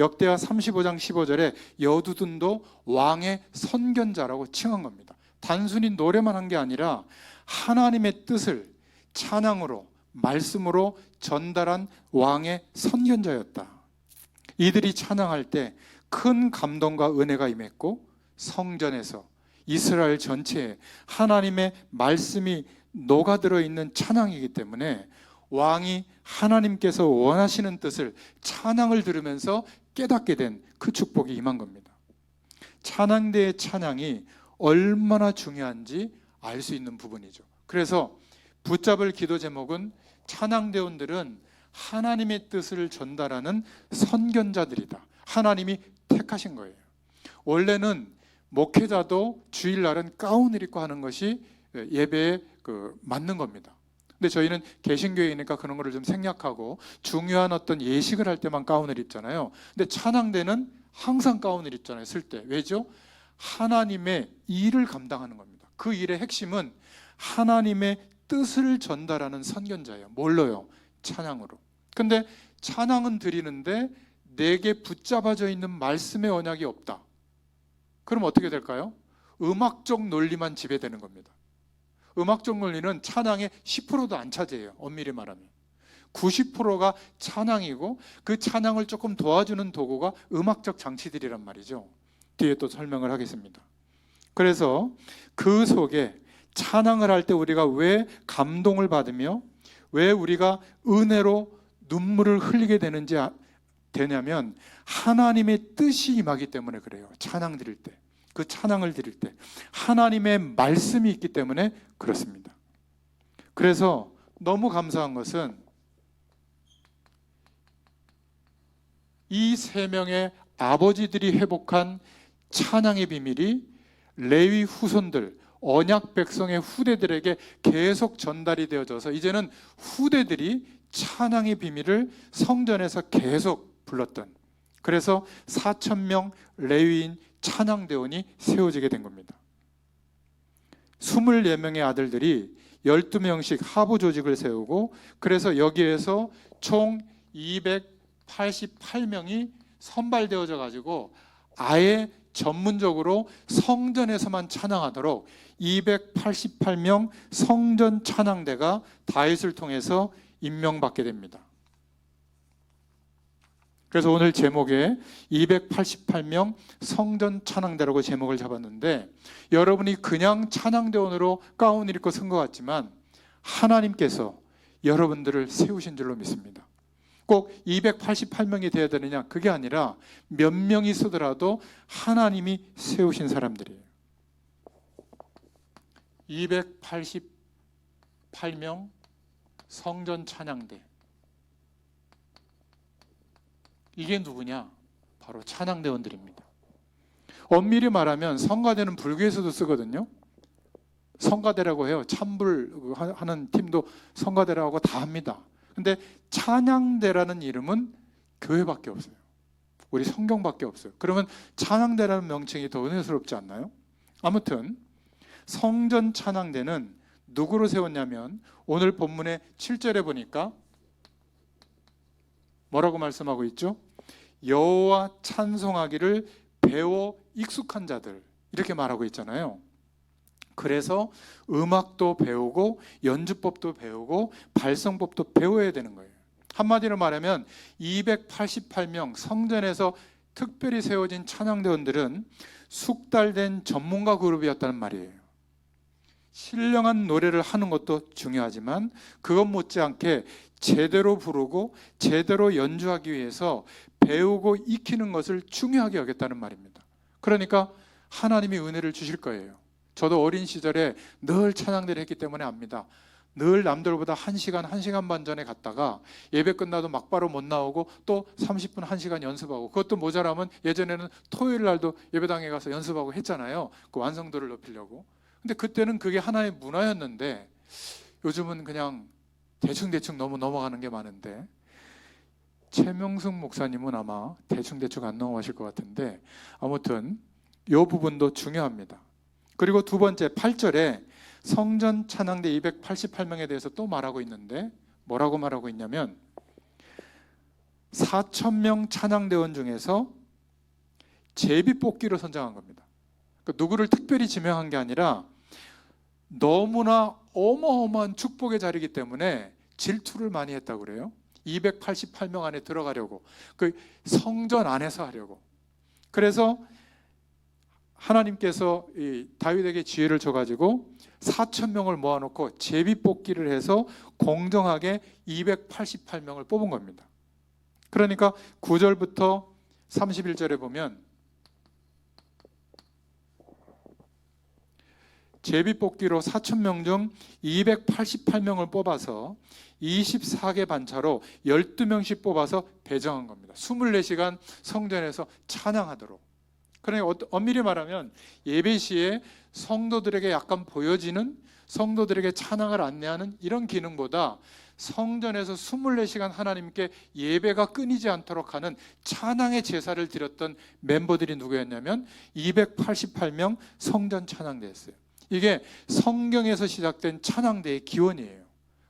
역대하 35장 15절에 여두둔도 왕의 선견자라고 칭한 겁니다. 단순히 노래만 한 게 아니라 하나님의 뜻을 찬양으로 말씀으로 전달한 왕의 선견자였다. 이들이 찬양할 때 큰 감동과 은혜가 임했고 성전에서 이스라엘 전체에 하나님의 말씀이 녹아들어 있는 찬양이기 때문에 왕이 하나님께서 원하시는 뜻을 찬양을 들으면서 깨닫게 된 그 축복이 임한 겁니다. 찬양대의 찬양이 얼마나 중요한지 알 수 있는 부분이죠. 그래서 붙잡을 기도 제목은 찬양대원들은 하나님의 뜻을 전달하는 선견자들이다. 하나님이 택하신 거예요. 원래는 목회자도 주일날은 가운을 입고 하는 것이 예배에 맞는 겁니다. 근데 저희는 개신교회니까 그런 거를 좀 생략하고 중요한 어떤 예식을 할 때만 가운을 입잖아요. 근데 찬양대는 항상 가운을 입잖아요. 쓸 때. 왜죠? 하나님의 일을 감당하는 겁니다. 그 일의 핵심은 하나님의 뜻을 전달하는 선견자예요. 뭘로요? 찬양으로. 근데 찬양은 드리는데 내게 붙잡아져 있는 말씀의 언약이 없다. 그럼 어떻게 될까요? 음악적 논리만 지배되는 겁니다. 음악적 논리는 찬양의 10%도 안 차지해요. 엄밀히 말하면 90%가 찬양이고 그 찬양을 조금 도와주는 도구가 음악적 장치들이란 말이죠. 뒤에 또 설명을 하겠습니다. 그래서 그 속에 찬양을 할 때 우리가 왜 감동을 받으며 왜 우리가 은혜로 눈물을 흘리게 되냐면 하나님의 뜻이 임하기 때문에 그래요. 찬양 드릴 때, 그 찬양을 드릴 때 하나님의 말씀이 있기 때문에 그렇습니다. 그래서 너무 감사한 것은 이 세 명의 아버지들이 회복한 찬양의 비밀이 레위 후손들, 언약 백성의 후대들에게 계속 전달이 되어져서 이제는 후대들이 찬양의 비밀을 성전에서 계속 불렀던, 그래서 4,000명 레위인 찬양대원이 세워지게 된 겁니다. 24명의 아들들이 12명씩 하부 조직을 세우고, 그래서 여기에서 총 288명이 선발되어져 가지고 아예 전문적으로 성전에서만 찬양하도록 288명 성전 찬양대가 다윗을 통해서 임명받게 됩니다. 그래서 오늘 제목에 288명 성전 찬양대라고 제목을 잡았는데, 여러분이 그냥 찬양대원으로 가운을 입고 쓴 것 같지만 하나님께서 여러분들을 세우신 줄로 믿습니다. 꼭 288명이 되어야 되느냐, 그게 아니라 몇 명이 쓰더라도 하나님이 세우신 사람들이에요. 288명 성전 찬양대, 이게 누구냐? 바로 찬양대원들입니다. 엄밀히 말하면 성가대는 불교에서도 쓰거든요. 성가대라고 해요. 찬불 하는 팀도 성가대라고 다 합니다. 근데 찬양대라는 이름은 교회밖에 없어요. 우리 성경밖에 없어요. 그러면 찬양대라는 명칭이 더 은혜스럽지 않나요? 아무튼 성전 찬양대는 누구로 세웠냐면 오늘 본문의 7절에 보니까 뭐라고 말씀하고 있죠? 여호와 찬송하기를 배워 익숙한 자들, 이렇게 말하고 있잖아요. 그래서 음악도 배우고 연주법도 배우고 발성법도 배워야 되는 거예요. 한마디로 말하면 288명 성전에서 특별히 세워진 찬양대원들은 숙달된 전문가 그룹이었다는 말이에요. 신령한 노래를 하는 것도 중요하지만 그것 못지않게 제대로 부르고 제대로 연주하기 위해서 배우고 익히는 것을 중요하게 여겼다는 말입니다. 그러니까 하나님이 은혜를 주실 거예요. 저도 어린 시절에 늘 찬양대를 했기 때문에 압니다. 늘 남들보다 1시간 반 전에 갔다가 예배 끝나도 막바로 못 나오고 또 30분, 1시간 연습하고, 그것도 모자라면 예전에는 토요일 날도 예배당에 가서 연습하고 했잖아요. 그 완성도를 높이려고. 근데 그때는 그게 하나의 문화였는데 요즘은 그냥 대충 너무 넘어가는 게 많은데, 최명숙 목사님은 아마 대충 안 넘어가실 것 같은데 아무튼 이 부분도 중요합니다. 그리고 두 번째 8절에 성전 찬양대 288명에 대해서 또 말하고 있는데 뭐라고 말하고 있냐면 4,000명 찬양대원 중에서 제비뽑기로 선정한 겁니다. 그러니까 누구를 특별히 지명한 게 아니라 너무나 어마어마한 축복의 자리이기 때문에 질투를 많이 했다고 그래요. 288명 안에 들어가려고, 그 성전 안에서 하려고. 그래서 하나님께서 이 다윗에게 지혜를 줘가지고 4,000명을 모아놓고 제비뽑기를 해서 공정하게 288명을 뽑은 겁니다. 그러니까 9절부터 31절에 보면 제비뽑기로 4,000명 중 288명을 뽑아서 24개 반차로 12명씩 뽑아서 배정한 겁니다. 24시간 성전에서 찬양하도록. 그러니까 엄밀히 말하면 예배 시에 성도들에게 약간 보여지는, 성도들에게 찬양을 안내하는 이런 기능보다 성전에서 24시간 하나님께 예배가 끊이지 않도록 하는 찬양의 제사를 드렸던 멤버들이 누구였냐면 288명 성전 찬양대였어요. 이게 성경에서 시작된 찬양대의 기원이에요.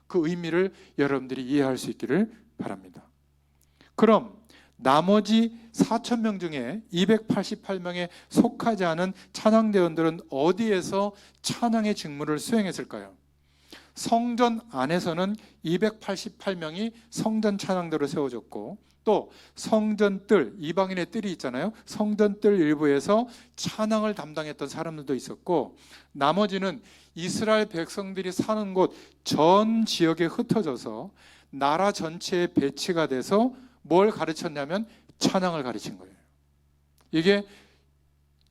그 의미를 여러분들이 이해할 수 있기를 바랍니다. 그럼 나머지 4,000명 중에 288명에 속하지 않은 찬양대원들은 어디에서 찬양의 직무를 수행했을까요? 성전 안에서는 288명이 성전 찬양대로 세워졌고, 또 성전 뜰, 이방인의 뜰이 있잖아요. 성전 뜰 일부에서 찬양을 담당했던 사람들도 있었고, 나머지는 이스라엘 백성들이 사는 곳 전 지역에 흩어져서 나라 전체에 배치가 돼서 뭘 가르쳤냐면 찬양을 가르친 거예요. 이게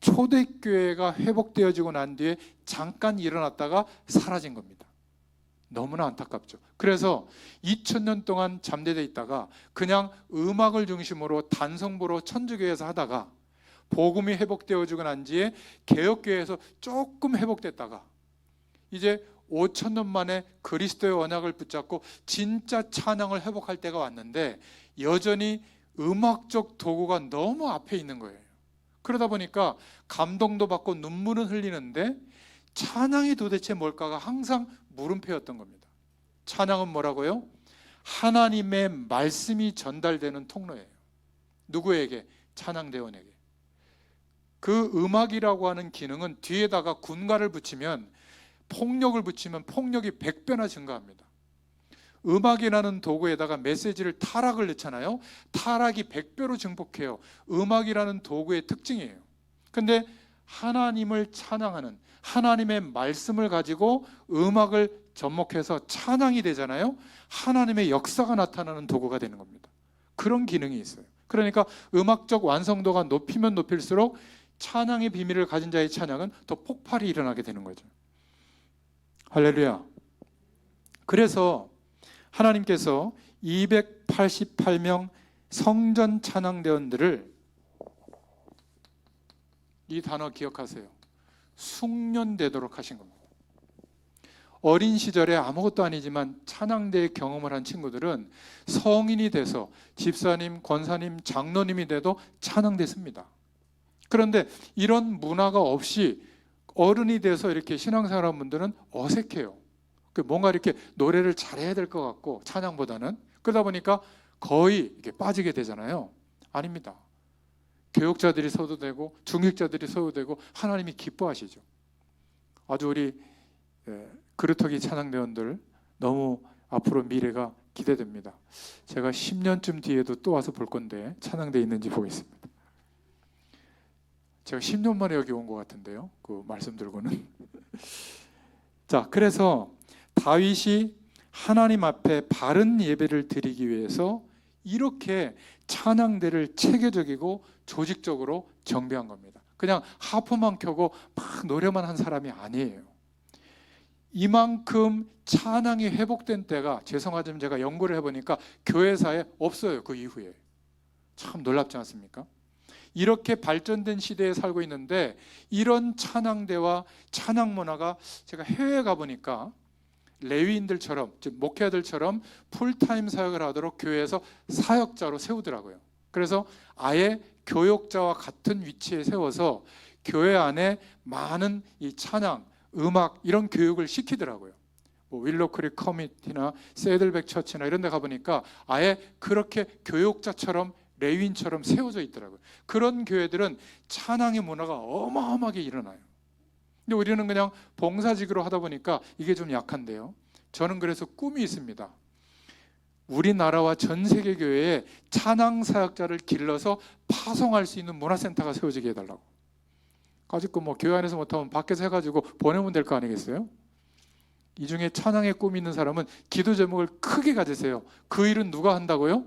초대교회가 회복되어지고 난 뒤에 잠깐 일어났다가 사라진 겁니다. 너무나 안타깝죠. 그래서 2000년 동안 잠재되어 있다가 그냥 음악을 중심으로 단성부로 천주교회에서 하다가 복음이 회복되어지고 난 뒤에 개혁교회에서 조금 회복됐다가 이제 5,000년 만에 그리스도의 언약을 붙잡고 진짜 찬양을 회복할 때가 왔는데 여전히 음악적 도구가 너무 앞에 있는 거예요. 그러다 보니까 감동도 받고 눈물은 흘리는데 찬양이 도대체 뭘까가 항상 물음표였던 겁니다. 찬양은 뭐라고요? 하나님의 말씀이 전달되는 통로예요. 누구에게? 찬양대원에게. 그 음악이라고 하는 기능은 뒤에다가 군가를 붙이면, 폭력을 붙이면 폭력이 100배나 증가합니다. 음악이라는 도구에다가 메시지를 타락을 넣잖아요. 타락이 100배로 증폭해요. 음악이라는 도구의 특징이에요. 근데 하나님을 찬양하는, 하나님의 말씀을 가지고 음악을 접목해서 찬양이 되잖아요. 하나님의 역사가 나타나는 도구가 되는 겁니다. 그런 기능이 있어요. 그러니까 음악적 완성도가 높이면 높일수록 찬양의 비밀을 가진 자의 찬양은 더 폭발이 일어나게 되는 거죠. 할렐루야. 그래서 하나님께서 288명 성전 찬양대원들을, 이 단어 기억하세요. 숙련되도록 하신 겁니다. 어린 시절에 아무것도 아니지만 찬양대의 경험을 한 친구들은 성인이 돼서 집사님, 권사님, 장로님이 돼도 찬양됐습니다. 그런데 이런 문화가 없이 어른이 돼서 이렇게 신앙생활하는 분들은 어색해요. 뭔가 이렇게 노래를 잘해야 될 것 같고 찬양보다는, 그러다 보니까 거의 이렇게 빠지게 되잖아요. 아닙니다. 교육자들이 서도 되고 중직자들이 서도 되고 하나님이 기뻐하시죠. 아주 우리 그루터기 찬양대원들 너무 앞으로 미래가 기대됩니다. 제가 10년쯤 뒤에도 또 와서 볼 건데 찬양대 있는지 보겠습니다. 제가 10년 만에 여기 온 것 같은데요, 그 말씀 들고는. 자, 그래서 다윗이 하나님 앞에 바른 예배를 드리기 위해서 이렇게 찬양대를 체계적이고 조직적으로 정비한 겁니다. 그냥 하프만 켜고 막 노래만 한 사람이 아니에요. 이만큼 찬양이 회복된 때가, 죄송하지만 제가 연구를 해보니까 교회사에 없어요. 그 이후에. 참 놀랍지 않습니까? 이렇게 발전된 시대에 살고 있는데 이런 찬양대와 찬양 문화가, 제가 해외에 가보니까 레위인들처럼, 즉 목회자들처럼 풀타임 사역을 하도록 교회에서 사역자로 세우더라고요. 그래서 아예 교역자와 같은 위치에 세워서 교회 안에 많은 이 찬양, 음악 이런 교육을 시키더라고요. 윌로크릭 커미티나 세들백 처치나 이런 데 가보니까 아예 그렇게 교육자처럼, 레위인처럼 세워져 있더라고요. 그런 교회들은 찬양의 문화가 어마어마하게 일어나요. 근데 우리는 그냥 봉사직으로 하다 보니까 이게 좀 약한데요. 저는 그래서 꿈이 있습니다. 우리나라와 전 세계 교회에 찬양 사역자를 길러서 파송할 수 있는 문화센터가 세워지게 해달라고. 아직 뭐 교회 안에서 못하면 밖에서 해가지고 보내면 될 거 아니겠어요? 이 중에 찬양의 꿈이 있는 사람은 기도 제목을 크게 가지세요. 그 일은 누가 한다고요?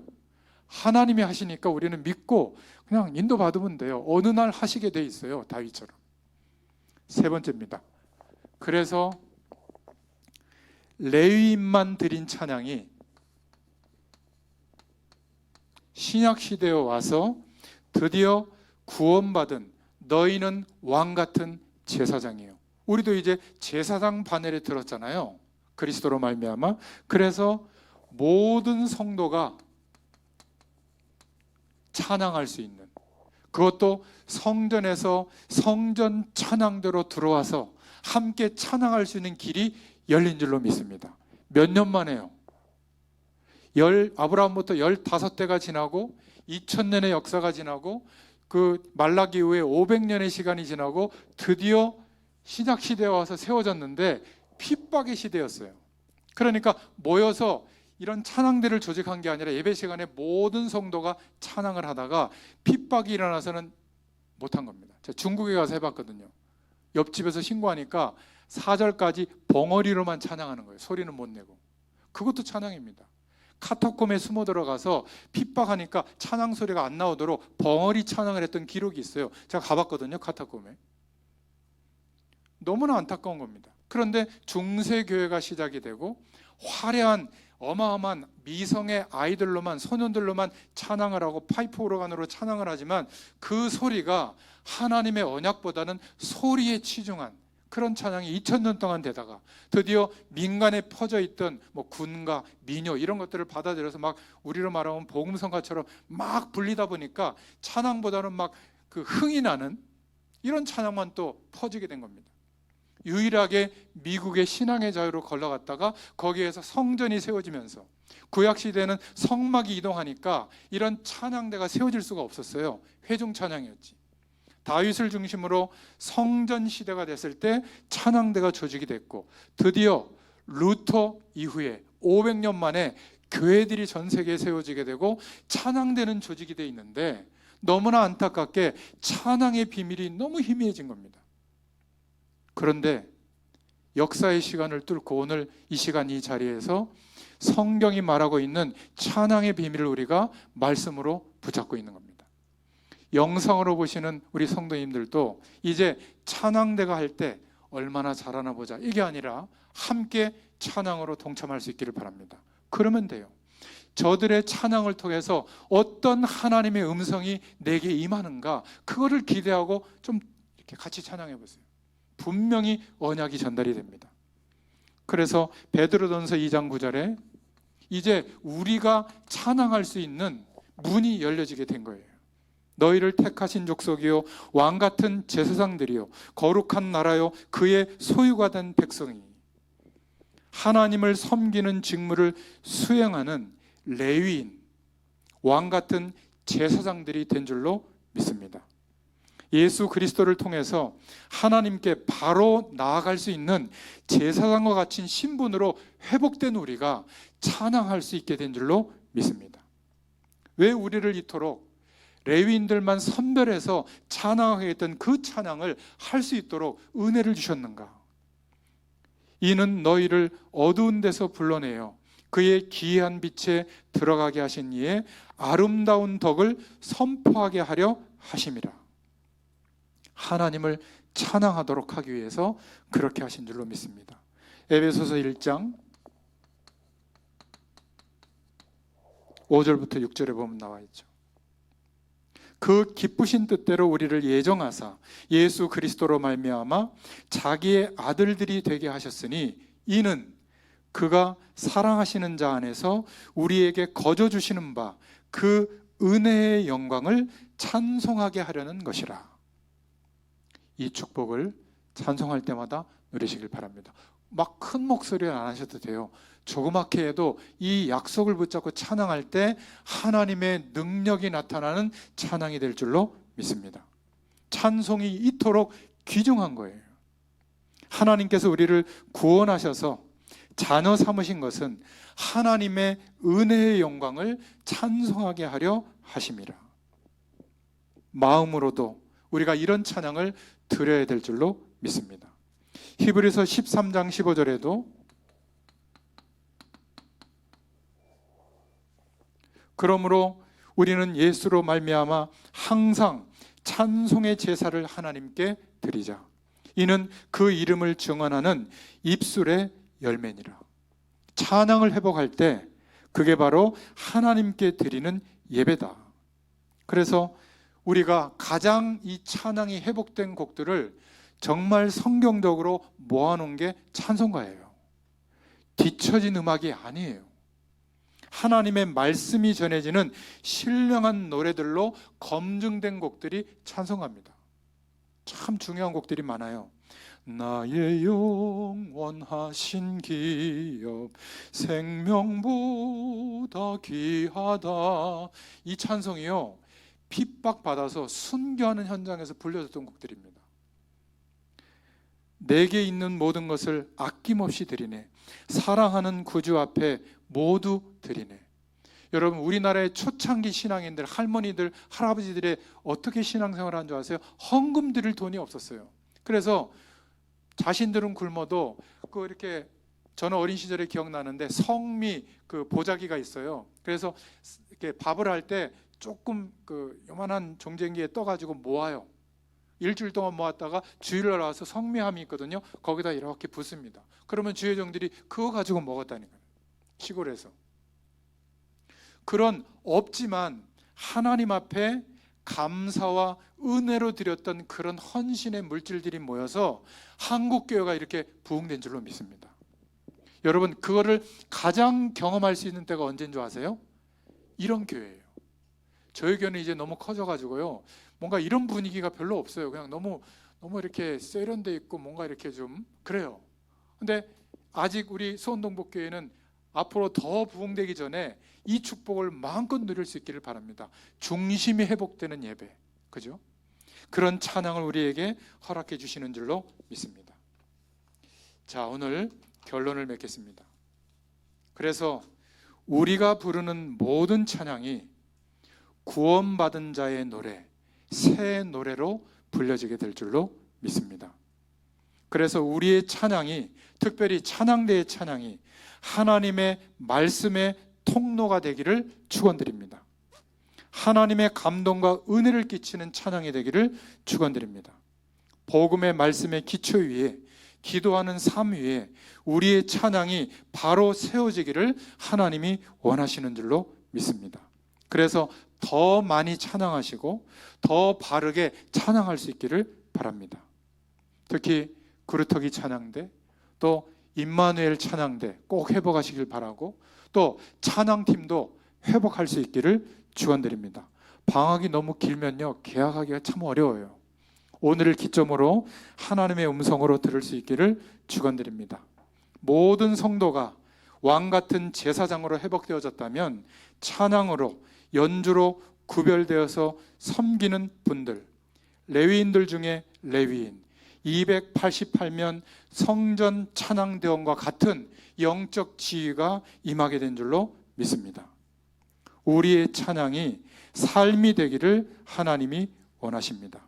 하나님이 하시니까 우리는 믿고 그냥 인도받으면 돼요. 어느 날 하시게 돼 있어요. 다윗처럼. 세 번째입니다. 그래서 레위인만 드린 찬양이 신약시대에 와서 드디어 구원받은 너희는 왕같은 제사장이에요. 우리도 이제 제사장 바늘에 들었잖아요. 그리스도로 말미암아. 그래서 모든 성도가 찬양할 수 있는, 그것도 성전에서 성전 찬양대로 들어와서 함께 찬양할 수 있는 길이 열린 줄로 믿습니다. 몇 년 만에요? 아브라함부터 15대가 지나고 2000년의 역사가 지나고 그 말라기 이후에 500년의 시간이 지나고 드디어 신약 시대에 와서 세워졌는데 핍박의 시대였어요. 그러니까 모여서 이런 찬양대를 조직한 게 아니라 예배 시간에 모든 성도가 찬양을 하다가 핍박이 일어나서는 못한 겁니다. 제가 중국에 가서 해봤거든요. 옆집에서 신고하니까 4절까지 벙어리로만 찬양하는 거예요. 소리는 못 내고. 그것도 찬양입니다. 카타콤에 숨어 들어가서 핍박하니까 찬양 소리가 안 나오도록 벙어리 찬양을 했던 기록이 있어요. 제가 가봤거든요. 카타콤에. 너무나 안타까운 겁니다. 그런데 중세교회가 시작이 되고 화려한 어마어마한 미성의 아이들로만, 소년들로만 찬양을 하고 파이프 오르간으로 찬양을 하지만 그 소리가 하나님의 언약보다는 소리에 치중한 그런 찬양이 2000년 동안 되다가 드디어 민간에 퍼져 있던 뭐 군가, 민요 이런 것들을 받아들여서 막 우리로 말하면 복음성가처럼 막 불리다 보니까 찬양보다는 막 그 흥이 나는 이런 찬양만 또 퍼지게 된 겁니다. 유일하게 미국의 신앙의 자유로 걸러갔다가 거기에서 성전이 세워지면서 구약시대는 성막이 이동하니까 이런 찬양대가 세워질 수가 없었어요. 회중 찬양이었지. 다윗을 중심으로 성전 시대가 됐을 때 찬양대가 조직이 됐고 드디어 루터 이후에 500년 만에 교회들이 전 세계에 세워지게 되고 찬양대는 조직이 돼 있는데 너무나 안타깝게 찬양의 비밀이 너무 희미해진 겁니다. 그런데 역사의 시간을 뚫고 오늘 이 시간 이 자리에서 성경이 말하고 있는 찬양의 비밀을 우리가 말씀으로 붙잡고 있는 겁니다. 영상으로 보시는 우리 성도님들도 이제 찬양대가 할 때 얼마나 잘하나 보자 이게 아니라 함께 찬양으로 동참할 수 있기를 바랍니다. 그러면 돼요. 저들의 찬양을 통해서 어떤 하나님의 음성이 내게 임하는가 그거를 기대하고 좀 이렇게 같이 찬양해 보세요. 분명히 언약이 전달이 됩니다. 그래서 베드로전서 2장 9절에 이제 우리가 찬양할 수 있는 문이 열려지게 된 거예요. 너희를 택하신 족속이요 왕같은 제사장들이요 거룩한 나라요 그의 소유가 된 백성이 하나님을 섬기는 직무를 수행하는 레위인 왕같은 제사장들이 된 줄로 믿습니다. 예수 그리스도를 통해서 하나님께 바로 나아갈 수 있는 제사장과 같은 신분으로 회복된 우리가 찬양할 수 있게 된 줄로 믿습니다. 왜 우리를 이토록 레위인들만 선별해서 찬양하게 했던 그 찬양을 할 수 있도록 은혜를 주셨는가? 이는 너희를 어두운 데서 불러내어 그의 기이한 빛에 들어가게 하신 이의 아름다운 덕을 선포하게 하려 하심이라. 하나님을 찬양하도록 하기 위해서 그렇게 하신 줄로 믿습니다. 에베소서 1장 5절부터 6절에 보면 나와 있죠. 그 기쁘신 뜻대로 우리를 예정하사 예수 그리스도로 말미암아 자기의 아들들이 되게 하셨으니 이는 그가 사랑하시는 자 안에서 우리에게 거저 주시는 바 그 은혜의 영광을 찬송하게 하려는 것이라. 이 축복을 찬송할 때마다 누리시길 바랍니다. 막 큰 목소리를 안 하셔도 돼요. 조그맣게 해도 이 약속을 붙잡고 찬양할 때 하나님의 능력이 나타나는 찬양이 될 줄로 믿습니다. 찬송이 이토록 귀중한 거예요. 하나님께서 우리를 구원하셔서 자녀 삼으신 것은 하나님의 은혜의 영광을 찬송하게 하려 하심이라. 마음으로도 우리가 이런 찬양을 드려야 될 줄로 믿습니다. 히브리서 13장 15절에도 그러므로 우리는 예수로 말미암아 항상 찬송의 제사를 하나님께 드리자. 이는 그 이름을 증언하는 입술의 열매니라. 찬양을 회복할 때 그게 바로 하나님께 드리는 예배다. 그래서 우리가 가장 이 찬양이 회복된 곡들을 정말 성경적으로 모아놓은 게 찬송가예요. 뒤처진 음악이 아니에요. 하나님의 말씀이 전해지는 신령한 노래들로 검증된 곡들이 찬송가입니다. 참 중요한 곡들이 많아요. 나의 영원하신 기업 생명보다 귀하다. 이 찬송이요, 핍박받아서 순교하는 현장에서 불려졌던 곡들입니다. 내게 있는 모든 것을 아낌없이 드리네. 사랑하는 구주 앞에 모두 드리네. 여러분, 우리나라의 초창기 신앙인들, 할머니들, 할아버지들의 어떻게 신앙생활을 한 줄 아세요? 헌금 드릴 돈이 없었어요. 그래서 자신들은 굶어도 이렇게, 저는 어린 시절에 기억나는데 성미 보자기가 있어요. 그래서 이렇게 밥을 할 때 조금 요만한 종쟁기에 떠가지고 모아요. 일주일 동안 모았다가 주일날 와서 성미함이 있거든요. 거기다 이렇게 붓습니다. 그러면 주회종들이 그거 가지고 먹었다니까요. 시골에서. 그런 없지만 하나님 앞에 감사와 은혜로 드렸던 그런 헌신의 물질들이 모여서 한국교회가 이렇게 부흥된 줄로 믿습니다. 여러분, 그거를 가장 경험할 수 있는 때가 언제인 줄 아세요? 이런 교회예요. 저희 교회는 이제 너무 커져가지고요, 뭔가 이런 분위기가 별로 없어요. 그냥 너무 이렇게 세련돼 있고 뭔가 이렇게 좀 그래요. 근데 아직 우리 수원동복교회는 앞으로 더 부흥되기 전에 이 축복을 마음껏 누릴 수 있기를 바랍니다. 중심이 회복되는 예배, 그죠? 그런 찬양을 우리에게 허락해 주시는 줄로 믿습니다. 자, 오늘 결론을 맺겠습니다. 그래서 우리가 부르는 모든 찬양이 구원받은 자의 노래, 새 노래로 불려지게 될 줄로 믿습니다. 그래서 우리의 찬양이, 특별히 찬양대의 찬양이 하나님의 말씀의 통로가 되기를 축원드립니다. 하나님의 감동과 은혜를 끼치는 찬양이 되기를 축원드립니다. 복음의 말씀의 기초 위에, 기도하는 삶 위에 우리의 찬양이 바로 세워지기를 하나님이 원하시는 줄로 믿습니다. 그래서 더 많이 찬양하시고 더 바르게 찬양할 수 있기를 바랍니다. 특히 그루터기 찬양대, 또 임마누엘 찬양대 꼭 회복하시길 바라고, 또 찬양팀도 회복할 수 있기를 축원드립니다. 방학이 너무 길면요, 계약하기가 참 어려워요. 오늘을 기점으로 하나님의 음성으로 들을 수 있기를 축원드립니다. 모든 성도가 왕같은 제사장으로 회복되어졌다면 찬양으로, 연주로 구별되어서 섬기는 분들, 레위인들 중에 레위인, 288면 성전 찬양대원과 같은 영적 지위가 임하게 된 줄로 믿습니다. 우리의 찬양이 삶이 되기를 하나님이 원하십니다.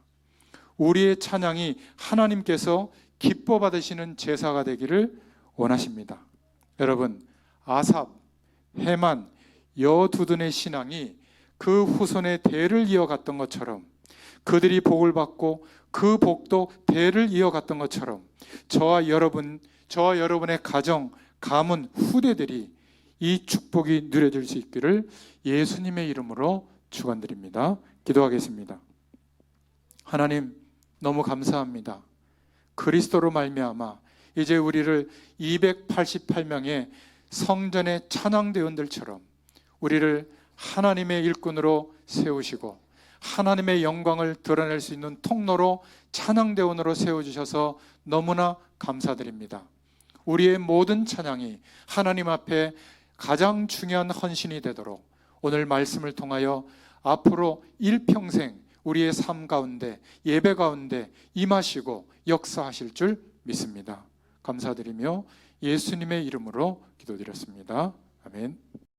우리의 찬양이 하나님께서 기뻐 받으시는 제사가 되기를 원하십니다. 여러분, 아삽, 헤만, 여두둔의 신앙이 그 후손의 대를 이어갔던 것처럼, 그들이 복을 받고 그 복도 대를 이어갔던 것처럼 저와 여러분의 가정, 가문, 후대들이 이 축복이 누려질 수 있기를 예수님의 이름으로 축원드립니다. 기도하겠습니다. 하나님, 너무 감사합니다. 그리스도로 말미암아 이제 우리를 288명의 성전의 찬양대원들처럼 우리를 하나님의 일꾼으로 세우시고 하나님의 영광을 드러낼 수 있는 통로로 찬양대원으로 세워주셔서 너무나 감사드립니다. 우리의 모든 찬양이 하나님 앞에 가장 중요한 헌신이 되도록 오늘 말씀을 통하여 앞으로 일평생 우리의 삶 가운데, 예배 가운데 임하시고 역사하실 줄 믿습니다. 감사드리며 예수님의 이름으로 기도드렸습니다. 아멘.